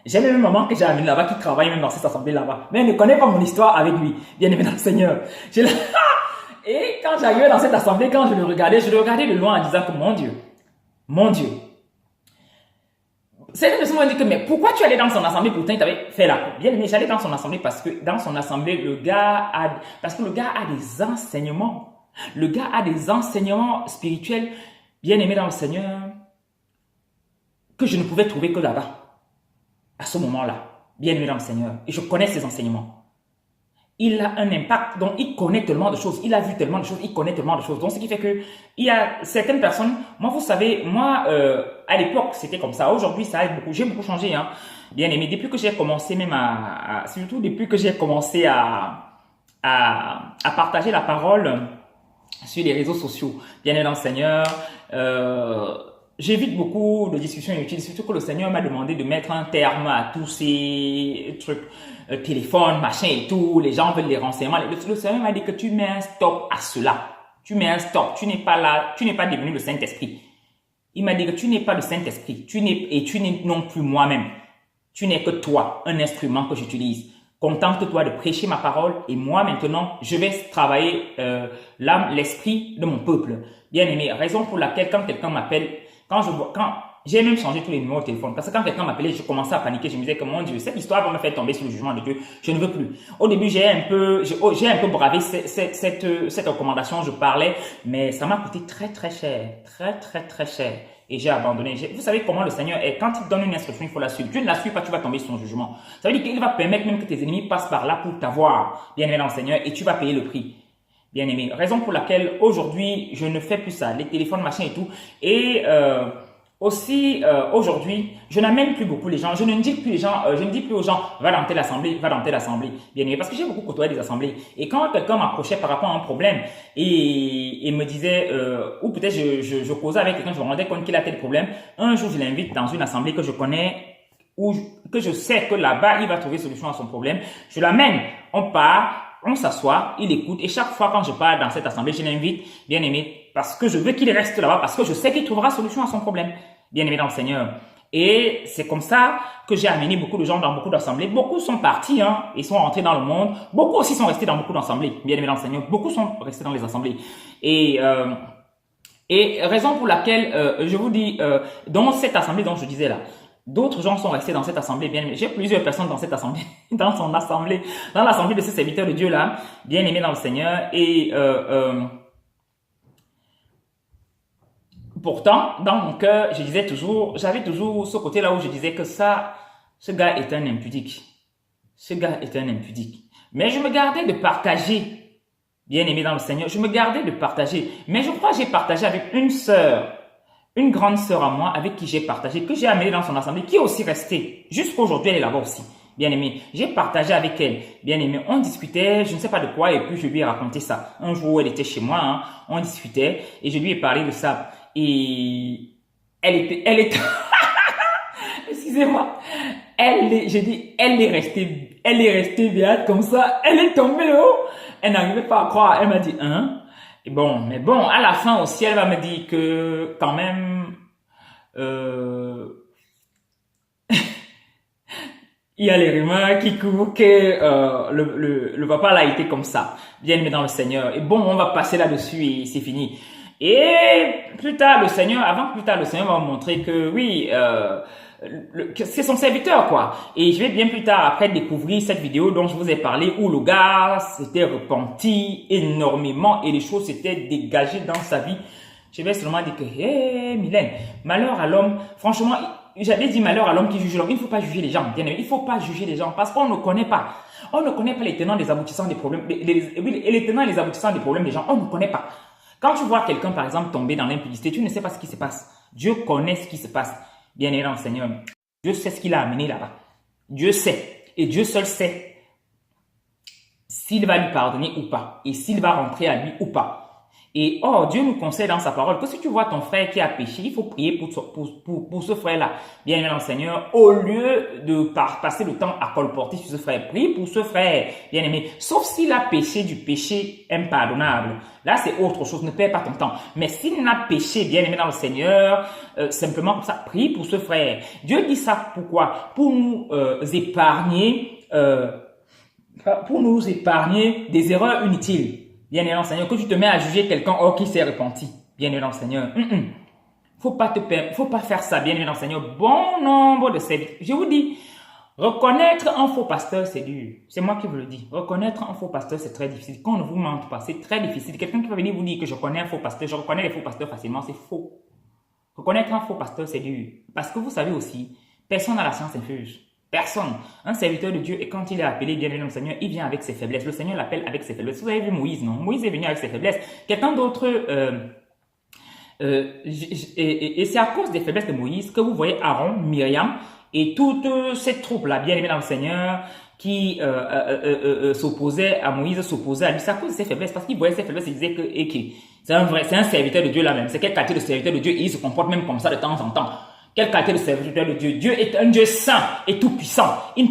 J'ai même une maman que j'ai amenée là-bas qui travaille même dans cette assemblée là-bas. Mais elle ne connaît pas mon histoire avec lui. Bien aimé dans le Seigneur. Et quand j'arrivais dans cette assemblée, quand je le regardais de loin en disant que mon Dieu. Certaines personnes m'ont dit que, mais pourquoi tu allais dans son assemblée pourtant il t'avait fait la cour? Bien aimé, j'allais dans son assemblée parce que dans son assemblée, le gars a des enseignements. Le gars a des enseignements spirituels, bien aimé dans le Seigneur, que je ne pouvais trouver que là-bas, à ce moment-là, bien aimé dans le Seigneur. Et je connais ses enseignements. Il a un impact, donc il connaît tellement de choses, il a vu tellement de choses, il connaît tellement de choses. Donc ce qui fait que il y a certaines personnes, moi vous savez, à l'époque c'était comme ça. Aujourd'hui ça a beaucoup, j'ai beaucoup changé, bien aimé. Depuis que j'ai commencé même surtout depuis que j'ai commencé à partager la parole sur les réseaux sociaux, bien aimé dans le Seigneur. j'évite beaucoup de discussions inutiles, surtout que le Seigneur m'a demandé de mettre un terme à tous ces trucs, téléphone, machin et tout, les gens veulent les renseignements. Le Seigneur m'a dit que tu mets un stop à cela. Tu mets un stop, tu n'es pas là, tu n'es pas devenu le Saint-Esprit. Il m'a dit que tu n'es pas le Saint-Esprit, tu n'es non plus moi-même. Tu n'es que toi, un instrument que j'utilise. Contente-toi de prêcher ma parole et moi maintenant, je vais travailler l'âme, l'esprit de mon peuple. Bien aimé, raison pour laquelle quand quelqu'un m'appelle, quand j'ai même changé tous les numéros de téléphone, parce que quand quelqu'un m'appelait, je commençais à paniquer, je me disais que mon Dieu, cette histoire va me faire tomber sur le jugement de Dieu, je ne veux plus. Au début, j'ai un peu bravé cette recommandation, je parlais, mais ça m'a coûté très cher. Et j'ai abandonné. Vous savez comment le Seigneur est. Quand il donne une instruction, il faut la suivre. Tu ne la suis pas, tu vas tomber sur son jugement. Ça veut dire qu'il va permettre même que tes ennemis passent par là pour t'avoir, bien aimé dans le Seigneur, et tu vas payer le prix. Bien aimé. Raison pour laquelle aujourd'hui, je ne fais plus ça. Les téléphones, machin et tout. Et aussi, aujourd'hui, je n'amène plus beaucoup les gens. Je ne dis plus aux gens, va dans telle assemblée, Bien aimé. Parce que j'ai beaucoup côtoyé des assemblées. Et quand quelqu'un m'approchait par rapport à un problème et me disait, ou peut-être je causais avec quelqu'un, je me rendais compte qu'il a tel problème. Un jour, je l'invite dans une assemblée que je connais, ou que je sais que là-bas, il va trouver solution à son problème. Je l'amène, on part, on s'assoit, il écoute. Et chaque fois quand je pars dans cette assemblée, je l'invite, bien aimé, parce que je veux qu'il reste là-bas, parce que je sais qu'il trouvera solution à son problème. Bien aimé dans le Seigneur. Et c'est comme ça que j'ai amené beaucoup de gens dans beaucoup d'assemblées. Beaucoup sont partis, ils sont rentrés dans le monde. Beaucoup aussi sont restés dans beaucoup d'assemblées. Bien aimé dans le Seigneur. Beaucoup sont restés dans les assemblées. Et raison pour laquelle je vous dis, dans cette assemblée dont je disais là, d'autres gens sont restés dans cette assemblée, bien aimé. J'ai plusieurs personnes dans cette assemblée, dans l'assemblée de ce serviteur de Dieu là, bien aimé dans le Seigneur. Et pourtant, dans mon cœur, j'avais toujours ce côté-là où je disais que ce gars est un impudique. Mais je me gardais de partager, bien aimé dans le Seigneur, Mais je crois que j'ai partagé avec une sœur, une grande sœur à moi, avec qui j'ai partagé, que j'ai amenée dans son assemblée, qui est aussi restée. Jusqu'aujourd'hui, elle est là-bas aussi. Bien aimé, j'ai partagé avec elle. Bien aimé, on discutait, je ne sais pas de quoi, et puis je lui ai raconté ça. Un jour, elle était chez moi, on discutait, et je lui ai parlé de ça. Et elle était, excusez-moi, elle est restée béate comme ça, elle est tombée haut, elle n'arrivait pas à croire, elle m'a dit, et bon, mais bon, à la fin aussi, elle va me dire que, quand même, il y a les rumeurs qui courent que le papa là a été comme ça, bien aimé dans le Seigneur. Et bon, on va passer là-dessus et c'est fini. Et plus tard, le Seigneur va me montrer que oui, que c'est son serviteur quoi. Et je vais bien plus tard après découvrir cette vidéo dont je vous ai parlé où le gars s'était repenti énormément et les choses s'étaient dégagées dans sa vie. Je vais seulement dire que, Mylène, malheur à l'homme, franchement, j'avais dit malheur à l'homme qui juge l'homme. Il ne faut pas juger les gens, bien aimé. Il ne faut pas juger les gens parce qu'on ne connaît pas. On ne connaît pas les tenants, les aboutissants des problèmes, les tenants et les aboutissants des problèmes des gens. On ne connaît pas. Quand tu vois quelqu'un, par exemple, tomber dans l'impudicité, tu ne sais pas ce qui se passe. Dieu connaît ce qui se passe. Bien aimé dans le Seigneur. Dieu sait ce qu'il a amené là-bas. Dieu sait. Et Dieu seul sait s'il va lui pardonner ou pas. Et s'il va rentrer à lui ou pas. Et Dieu nous conseille dans sa parole que si tu vois ton frère qui a péché, il faut prier pour ce frère-là. Bien aimé dans le Seigneur, au lieu de passer le temps à colporter sur ce frère, prie pour ce frère, bien aimé. Sauf s'il a péché du péché impardonnable. Là, c'est autre chose, ne perds pas ton temps. Mais s'il n'a péché, bien aimé dans le Seigneur, simplement comme ça, prie pour ce frère. Dieu dit ça pourquoi? Pour nous épargner des erreurs inutiles. Bien aimé dans le Seigneur, que tu te mets à juger quelqu'un qui s'est repenti. Bien aimé dans le Seigneur. Faut pas faire ça, bien aimé dans le Seigneur. Bon nombre de serviteurs. Je vous dis, reconnaître un faux pasteur, c'est dur. C'est moi qui vous le dis. Reconnaître un faux pasteur, c'est très difficile. Qu'on ne vous mente pas, c'est très difficile. Quelqu'un qui va venir vous dire que je connais un faux pasteur, je reconnais les faux pasteurs facilement, c'est faux. Reconnaître un faux pasteur, c'est dur. Parce que vous savez aussi, personne n'a la science infuse. Personne. Un serviteur de Dieu, et quand il est appelé, bien aimé le Seigneur, il vient avec ses faiblesses. Le Seigneur l'appelle avec ses faiblesses. Vous avez vu Moïse, non? Moïse est venu avec ses faiblesses. Quelqu'un d'autre, et c'est à cause des faiblesses de Moïse que vous voyez Aaron, Myriam, et toute cette troupe-là, bien aimée dans le Seigneur, qui s'opposait à Moïse, s'opposait à lui, c'est à cause de ses faiblesses, parce qu'il voyait ses faiblesses et disait que c'est un serviteur de Dieu là même. C'est quelle qualité de serviteur de Dieu et il se comporte même comme ça de temps en temps. Quelle qualité de serviteur de Dieu? Dieu est un Dieu saint et tout puissant. Il ne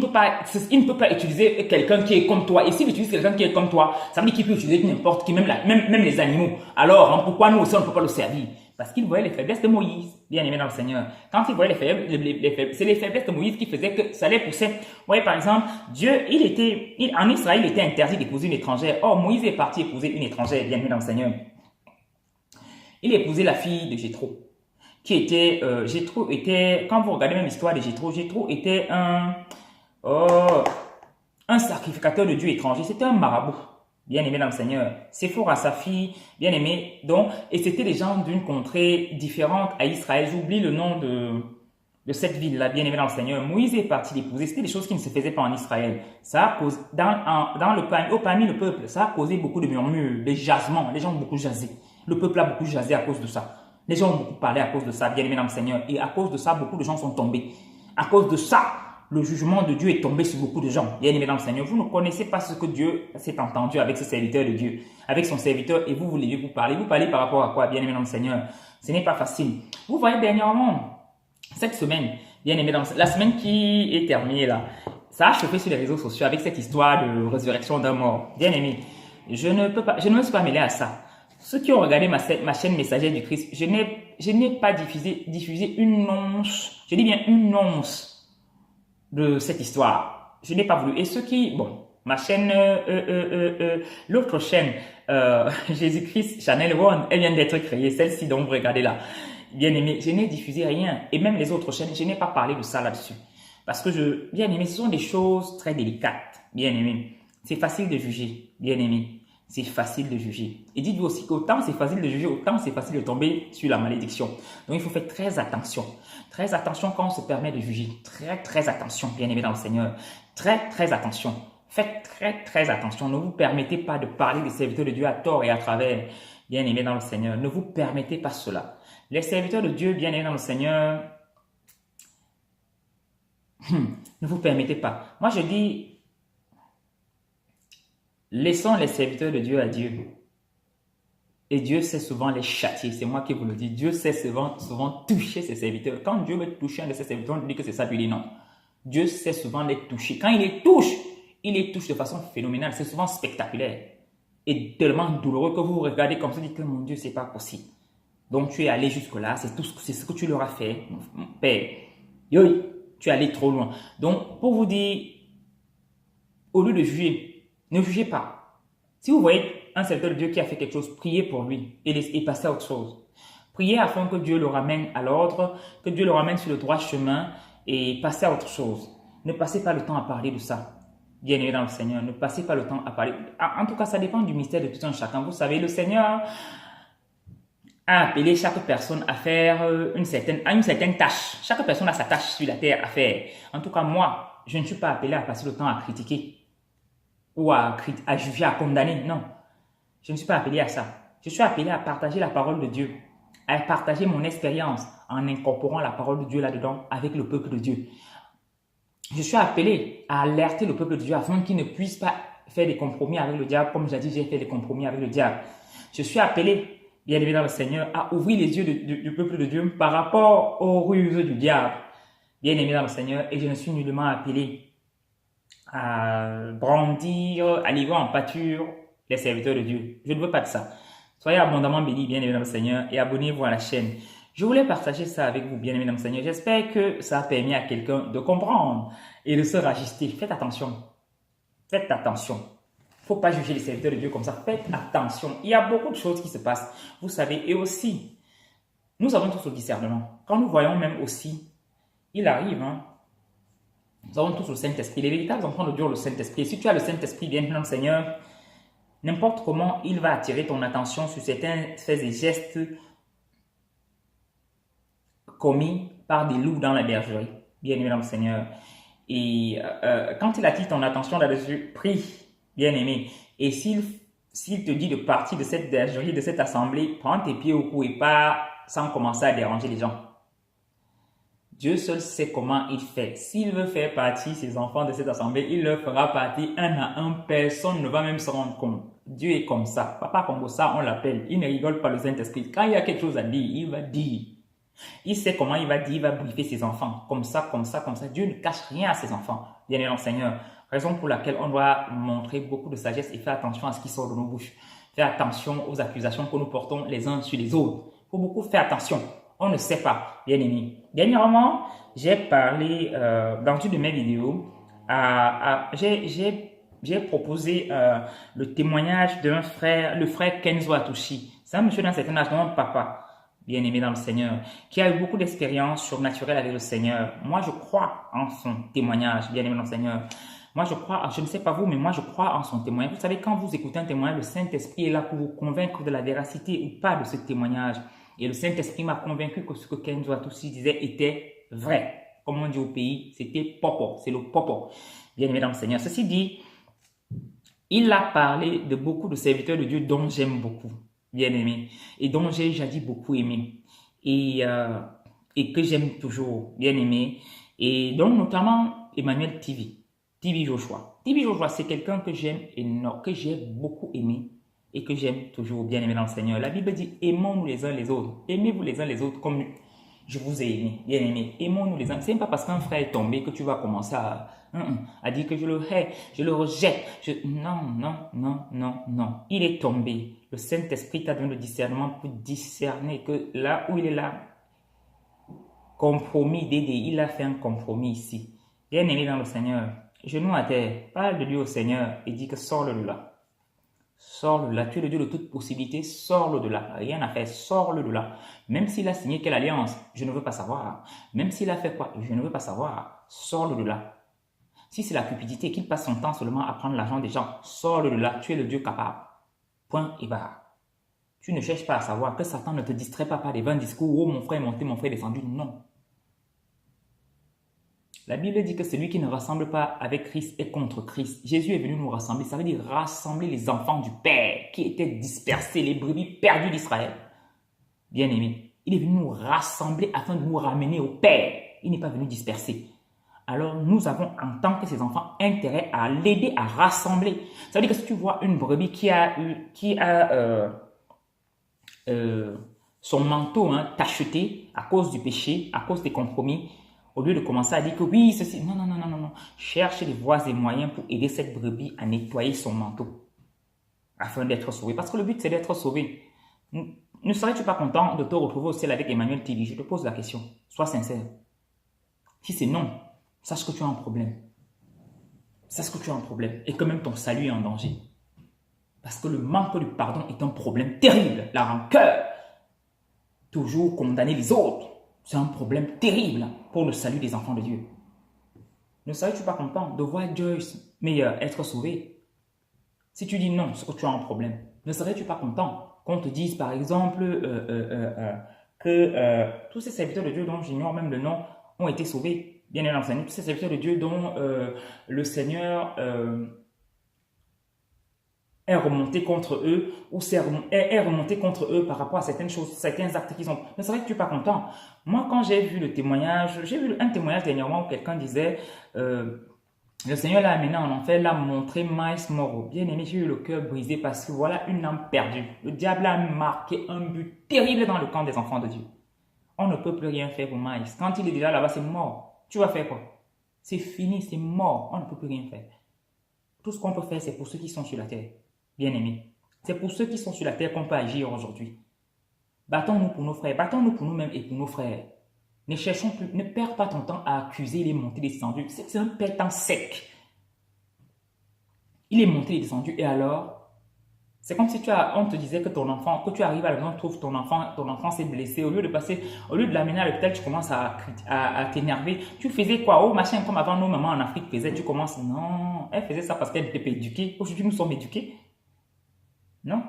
peut pas utiliser quelqu'un qui est comme toi. Et s'il utilise quelqu'un qui est comme toi, ça veut dire qu'il peut utiliser n'importe qui, même les animaux. Alors, hein, pourquoi nous aussi on ne peut pas le servir? Parce qu'il voyait les faiblesses de Moïse, bien aimé dans le Seigneur. Quand il voyait c'est les faiblesses de Moïse qui faisaient que ça les poussait. Vous voyez, par exemple, Dieu, en Israël, il était interdit d'épouser une étrangère. Or, Moïse est parti épouser une étrangère, bien aimé dans le Seigneur. Il a épousé la fille de Jéthro, qui était, Jéthro était, quand vous regardez même l'histoire de Jéthro, Jéthro était un sacrificateur de Dieu étranger. C'était un marabout. Bien aimé dans le Seigneur. Séphora, sa fille, bien aimée. Donc, et c'était des gens d'une contrée différente à Israël. J'oublie le nom de cette ville-là, bien aimé dans le Seigneur. Moïse est parti l'épouser. C'était des choses qui ne se faisaient pas en Israël. Ça a causé, parmi le peuple, ça a causé beaucoup de murmures, des jasements. Les gens ont beaucoup jasé. Le peuple a beaucoup jasé à cause de ça. Les gens ont beaucoup parlé à cause de ça, bien aimé dans le Seigneur. Et à cause de ça, beaucoup de gens sont tombés. À cause de ça, le jugement de Dieu est tombé sur beaucoup de gens, bien aimés dans le Seigneur. Vous ne connaissez pas ce que Dieu s'est entendu avec ce serviteur de Dieu, avec son serviteur, et vous voulez vous parler. Vous parlez par rapport à quoi, bien aimés dans le Seigneur? Ce n'est pas facile. Vous voyez dernièrement, cette semaine, bien aimé dans la semaine qui est terminée là, ça a chauffé sur les réseaux sociaux avec cette histoire de résurrection d'un mort. Bien aimé, je ne me suis pas mêlé à ça. Ceux qui ont regardé ma chaîne Messager du Christ, je n'ai pas diffusé une once, je dis bien une once de cette histoire. Je n'ai pas voulu. Et ceux qui, bon, ma chaîne, l'autre chaîne, Jésus-Christ Channel One, elle vient d'être créée, celle-ci dont vous regardez là. Bien aimé, je n'ai diffusé rien. Et même les autres chaînes, je n'ai pas parlé de ça là-dessus. Parce que bien aimé, ce sont des choses très délicates. Bien aimé. C'est facile de juger. Bien aimé. C'est facile de juger. Et dites-vous aussi qu'autant c'est facile de juger, autant c'est facile de tomber sur la malédiction. Donc il faut faire très attention. Très attention quand on se permet de juger. Très attention, bien aimé dans le Seigneur. Très attention. Faites très attention. Ne vous permettez pas de parler des serviteurs de Dieu à tort et à travers, bien aimé dans le Seigneur. Ne vous permettez pas cela. Les serviteurs de Dieu, bien aimés dans le Seigneur, ne vous permettez pas. Moi je dis, laissons les serviteurs de Dieu à Dieu. Et Dieu sait souvent les châtier. C'est moi qui vous le dis. Dieu sait souvent toucher ses serviteurs. Quand Dieu veut toucher un de ses serviteurs, on lui dit que c'est ça, lui dit non. Dieu sait souvent les toucher. Quand il les touche de façon phénoménale. C'est souvent spectaculaire. Et tellement douloureux que vous regardez comme ça, vous dites que mon Dieu, c'est pas possible. Donc tu es allé jusque-là. C'est ce que tu leur as fait. Mon Père, tu es allé trop loin. Donc, pour vous dire, au lieu de juger, ne jugez pas. Si vous voyez un serviteur de Dieu qui a fait quelque chose, priez pour lui et passez à autre chose. Priez afin que Dieu le ramène à l'ordre, que Dieu le ramène sur le droit chemin et passez à autre chose. Ne passez pas le temps à parler de ça. Bien-aimé dans le Seigneur, ne passez pas le temps à parler. En tout cas, ça dépend du mystère de tout un chacun. Vous savez, le Seigneur a appelé chaque personne à faire une certaine tâche. Chaque personne a sa tâche sur la terre à faire. En tout cas, moi, je ne suis pas appelé à passer le temps à critiquer ou à juger, à condamner. Non, je ne suis pas appelé à ça. Je suis appelé à partager la parole de Dieu, à partager mon expérience en incorporant la parole de Dieu là-dedans avec le peuple de Dieu. Je suis appelé à alerter le peuple de Dieu afin qu'il ne puisse pas faire des compromis avec le diable comme jadis j'ai fait des compromis avec le diable. Je suis appelé, bien aimé dans le Seigneur, à ouvrir les yeux du peuple de Dieu par rapport aux ruses du diable. Bien aimé dans le Seigneur, et je ne suis nullement appelé à brandir, à livrer en pâture les serviteurs de Dieu. Je ne veux pas de ça. Soyez abondamment bénis, bien-aimés dans le Seigneur, et abonnez-vous à la chaîne. Je voulais partager ça avec vous, bien-aimés dans le Seigneur. J'espère que ça a permis à quelqu'un de comprendre et de se rajuster. Faites attention. Faites attention. Il ne faut pas juger les serviteurs de Dieu comme ça. Faites attention. Il y a beaucoup de choses qui se passent. Vous savez, et aussi, nous avons tous le discernement. Quand nous voyons même aussi, il arrive, nous avons tous le Saint-Esprit. Les véritables enfants de Dieu ont le Saint-Esprit. Si tu as le Saint-Esprit, bien dans le Seigneur, n'importe comment, il va attirer ton attention sur certains faits et gestes commis par des loups dans la bergerie. Bien aimé dans le Seigneur. Et quand il attire ton attention là-dessus, prie, bien aimé. Et s'il te dit de partir de cette bergerie, de cette assemblée, prends tes pieds au cou et pars sans commencer à déranger les gens. Dieu seul sait comment il fait. S'il veut faire partie, ses enfants de cette assemblée, il leur fera partie un à un. Personne ne va même se rendre compte. Dieu est comme ça. Papa Congo, ça, on l'appelle. Il ne rigole pas le Saint-Esprit. Quand il y a quelque chose à dire, il va dire. Il sait comment il va dire, il va briefer ses enfants. Comme ça, comme ça, comme ça. Dieu ne cache rien à ses enfants. Bien aimé Seigneur. Raison pour laquelle on doit montrer beaucoup de sagesse et faire attention à ce qui sort de nos bouches. Faire attention aux accusations que nous portons les uns sur les autres. Il faut beaucoup faire attention. On ne sait pas, bien aimé. Dernièrement, j'ai parlé dans une de mes vidéos, j'ai proposé le témoignage d'un frère, le frère Kenzo Atushi. C'est un monsieur d'un certain âge, un papa, bien aimé dans le Seigneur, qui a eu beaucoup d'expérience surnaturelle avec le Seigneur. Moi, je crois en son témoignage, bien aimé dans le Seigneur. Moi, je crois, je ne sais pas vous, mais moi, je crois en son témoignage. Vous savez, quand vous écoutez un témoignage, le Saint-Esprit est là pour vous convaincre de la véracité ou pas de ce témoignage. Et le Saint-Esprit m'a convaincu que ce que Kenzo Atushi disait était vrai. Comme on dit au pays, c'était popo, c'est le popo. Bien aimé dans le Seigneur. Ceci dit, il a parlé de beaucoup de serviteurs de Dieu dont j'aime beaucoup, bien aimé, et dont j'ai jadis beaucoup aimé, et que j'aime toujours, bien aimé, et donc notamment Emmanuel TV Joshua. TV Joshua, c'est quelqu'un que j'aime énormément, que j'ai beaucoup aimé et que j'aime toujours, bien aimé dans le Seigneur. La Bible dit, aimons-nous les uns les autres. Aimez-vous les uns les autres comme je vous ai aimé, bien aimé. Aimons-nous les uns. C'est pas parce qu'un frère est tombé que tu vas commencer à dire que je le hais, je le rejette. Non, non, non, non, non. Il est tombé. Le Saint-Esprit t'a donné le discernement pour discerner que là où il est là, compromis d'aider, il a fait un compromis ici. Bien aimé dans le Seigneur. Genou à terre, parle de lui au Seigneur et dis que sors-le de là. Sors-le de là. Tu es le Dieu de toute possibilité, sors-le de là. Rien à faire, sors-le de là. Même s'il a signé quelle alliance, je ne veux pas savoir. Même s'il a fait quoi, je ne veux pas savoir. Sors-le de là. Si c'est la cupidité, qu'il passe son temps seulement à prendre l'argent des gens, sors-le de là. Tu es le Dieu capable. Point et barre. Tu ne cherches pas à savoir que Satan ne te distrait pas par des vains discours. Oh, mon frère est monté, mon frère est descendu. Non. La Bible dit que celui qui ne rassemble pas avec Christ est contre Christ. Jésus est venu nous rassembler. Ça veut dire rassembler les enfants du Père qui étaient dispersés, les brebis perdues d'Israël. Bien-aimés, il est venu nous rassembler afin de nous ramener au Père. Il n'est pas venu disperser. Alors nous avons en tant que ses enfants intérêt à l'aider à rassembler. Ça veut dire que si tu vois une brebis qui a son manteau tacheté à cause du péché, à cause des compromis, au lieu de commencer à dire que oui, ceci, non, non, non, non, non, non. Cherche des voies et moyens pour aider cette brebis à nettoyer son manteau afin d'être sauvée. Parce que le but, c'est d'être sauvé. Ne serais-tu pas content de te retrouver au ciel avec Emmanuel TV? Je te pose la question. Sois sincère. Si c'est non, sache que tu as un problème. Sache que tu as un problème et que même ton salut est en danger. Parce que le manque de pardon est un problème terrible. La rancœur, toujours condamner les autres, c'est un problème terrible pour le salut des enfants de Dieu. Ne serais-tu pas content de voir Joyce Meyer être sauvé? Si tu dis non, c'est que tu as un problème. Ne serais-tu pas content qu'on te dise par exemple que tous ces serviteurs de Dieu dont j'ignore même le nom ont été sauvés? Bien entendu, tous ces serviteurs de Dieu dont le Seigneur est remonté contre eux ou est remonté contre eux par rapport à certaines choses, certains actes qu'ils ont. Ne serais-tu pas content? Moi, quand j'ai vu le témoignage, j'ai vu un témoignage dernièrement où quelqu'un disait le Seigneur l'a amené en enfer, l'a montré Miles Morrow. Bien aimé, j'ai eu le cœur brisé parce que voilà une âme perdue. Le diable a marqué un but terrible dans le camp des enfants de Dieu. On ne peut plus rien faire pour Miles. Quand il est déjà là-bas, c'est mort. Tu vas faire quoi? C'est fini, c'est mort. On ne peut plus rien faire. Tout ce qu'on peut faire, c'est pour ceux qui sont sur la terre. Bien aimés, c'est pour ceux qui sont sur la terre qu'on peut agir aujourd'hui. Battons-nous pour nos frères, battons-nous pour nous-mêmes et pour nos frères. Ne cherchons plus, ne perds pas ton temps à accuser les montés descendus. C'est un pétant sec. Il est monté et descendu et alors, c'est comme si on te disait que ton enfant, que tu arrives à la maison, trouves ton enfant s'est blessé. Au lieu de l'amener à l'hôpital, tu commences à t'énerver. Tu faisais quoi? Oh machin, comme avant nos mamans en Afrique faisaient. Tu commences, non, elle faisait ça parce qu'elle n'était pas éduquée. Aujourd'hui, nous sommes éduqués. Non.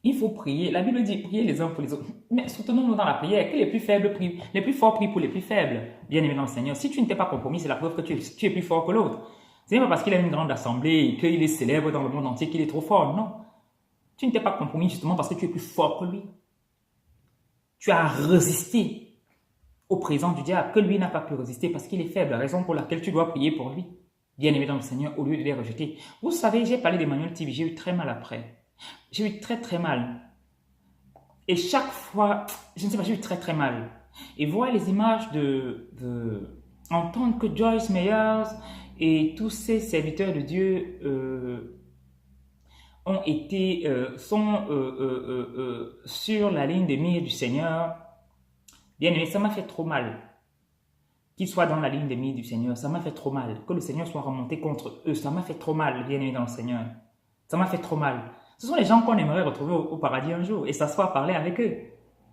Il faut prier. La Bible dit prier les uns pour les autres. Mais soutenons-nous dans la prière. Que les plus faibles prient, les plus forts prient pour les plus faibles. Bien aimé dans le Seigneur. Si tu ne t'es pas compromis, c'est la preuve que tu es plus fort que l'autre. Ce n'est pas parce qu'il a une grande assemblée et qu'il est célèbre dans le monde entier qu'il est trop fort. Non. Tu ne t'es pas compromis justement parce que tu es plus fort que lui. Tu as résisté. au présent du diable, que lui n'a pas pu résister parce qu'il est faible, raison pour laquelle tu dois prier pour lui. Bien-aimé dans le Seigneur, au lieu de les rejeter. Vous savez, j'ai parlé d'Emmanuel TV, j'ai eu très mal après. J'ai eu très très mal. Et chaque fois, je ne sais pas, j'ai eu très très mal. Et voir les images entendre que Joyce Meyers et tous ces serviteurs de Dieu sont sur la ligne de mire du Seigneur, bien aimé, ça m'a fait trop mal. Qu'ils soient dans la ligne de mire du Seigneur, ça m'a fait trop mal. Que le Seigneur soit remonté contre eux, ça m'a fait trop mal, bien aimé dans le Seigneur. Ça m'a fait trop mal. Ce sont les gens qu'on aimerait retrouver au paradis un jour et s'asseoir, parler avec eux,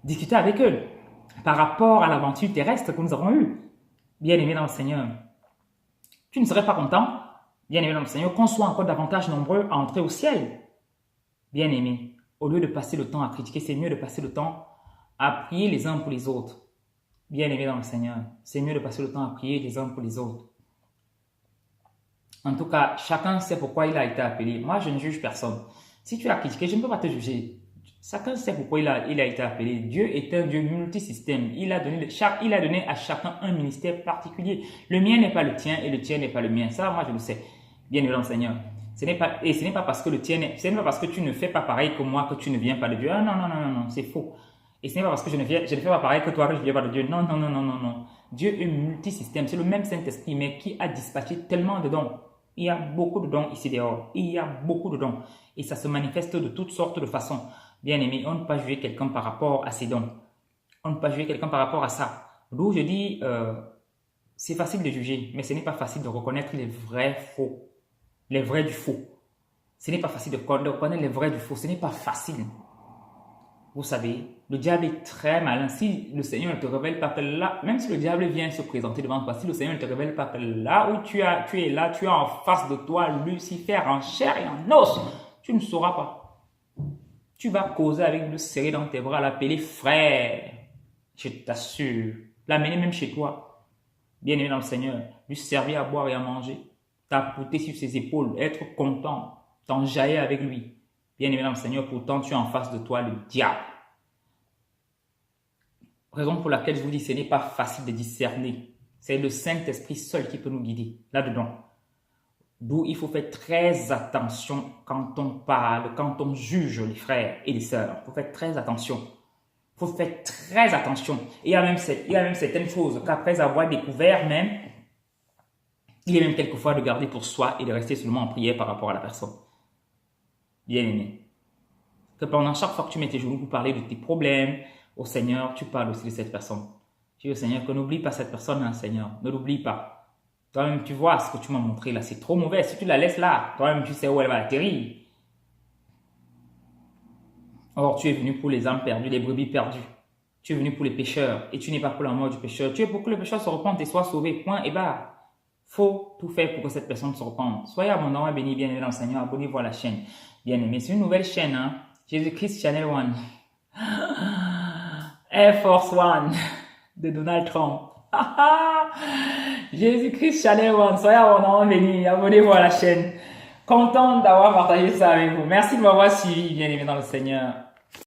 discuter avec eux par rapport à l'aventure terrestre que nous avons eue. Bien aimé dans le Seigneur. Tu ne serais pas content, bien aimé dans le Seigneur, qu'on soit encore davantage nombreux à entrer au ciel. Bien aimé, au lieu de passer le temps à critiquer, c'est mieux de passer le temps à prier les uns pour les autres. Bien aimé dans le Seigneur, c'est mieux de passer le temps à prier les uns pour les autres. En tout cas, chacun sait pourquoi il a été appelé. Moi, je ne juge personne. Si tu as critiqué, je ne peux pas te juger. Chacun sait pourquoi il a été appelé. Dieu est un Dieu multisystème. Il a donné à chacun un ministère particulier. Le mien n'est pas le tien et le tien n'est pas le mien. Ça, moi, je le sais. Bien évidemment, Seigneur. Ce n'est pas parce que ce n'est pas parce que tu ne fais pas pareil que moi que tu ne viens pas de Dieu. Ah, non, non, non, non, non, c'est faux. Et ce n'est pas parce que je ne fais pas pareil que toi que je ne viens pas de Dieu. Non, non, non, non, non, non. Dieu est multisystème. C'est le même Saint-Esprit, mais qui a dispatché tellement de dons. Il y a beaucoup de dons ici dehors. Il y a beaucoup de dons. Et ça se manifeste de toutes sortes de façons. Bien aimé, on ne peut pas juger quelqu'un par rapport à ses dons. On ne peut pas juger quelqu'un par rapport à ça. D'où je dis, c'est facile de juger, mais ce n'est pas facile de reconnaître les vrais faux. Les vrais du faux. Ce n'est pas facile de reconnaître les vrais du faux. Ce n'est pas facile. Vous savez, le diable est très malin. Si le Seigneur ne te révèle pas que là, même si le diable vient se présenter devant toi, si le Seigneur ne te révèle pas que là où tu es là, tu as en face de toi Lucifer en chair et en os, tu ne sauras pas. Tu vas causer avec le serrer dans tes bras, l'appeler frère. Je t'assure. L'amener même chez toi. Bien aimé dans le Seigneur. Lui servir à boire et à manger. T'apporter sur ses épaules. Être content. T'enjailler avec lui. Bien aimé dans le Seigneur, pourtant tu as en face de toi le diable. Raison pour laquelle je vous dis, ce n'est pas facile de discerner. C'est le Saint-Esprit seul qui peut nous guider là-dedans. D'où il faut faire très attention quand on parle, quand on juge les frères et les sœurs. Il faut faire très attention. Il faut faire très attention. Et il y a même certaines choses qu'après avoir découvert même, il est même quelquefois de garder pour soi et de rester seulement en prière par rapport à la personne. Bien aimé. Que pendant chaque fois que tu mets tes genoux pour parler de tes problèmes au Seigneur, tu parles aussi de cette personne. Je dis au Seigneur que n'oublie pas cette personne, hein, Seigneur. Ne l'oublie pas. Toi-même, tu vois ce que tu m'as montré là, c'est trop mauvais. Si tu la laisses là, toi-même, tu sais où elle va atterrir. Or, tu es venu pour les âmes perdues, les brebis perdues. Tu es venu pour les pécheurs et tu n'es pas pour la mort du pécheur. Tu es pour que le pécheur se repente et soit sauvé. Point et barre. Faut tout faire pour que cette personne se repente. Soyez abondamment bénis, bien-aimés dans le Seigneur. Abonnez-vous à la chaîne. Bien-aimés, c'est une nouvelle chaîne, hein. Jésus-Christ Channel One. Air Force One de Donald Trump. Jésus-Christ Channel One. Soyez abondamment bénis. Abonnez-vous à la chaîne. Content d'avoir partagé ça avec vous. Merci de m'avoir suivi, bien-aimés dans le Seigneur.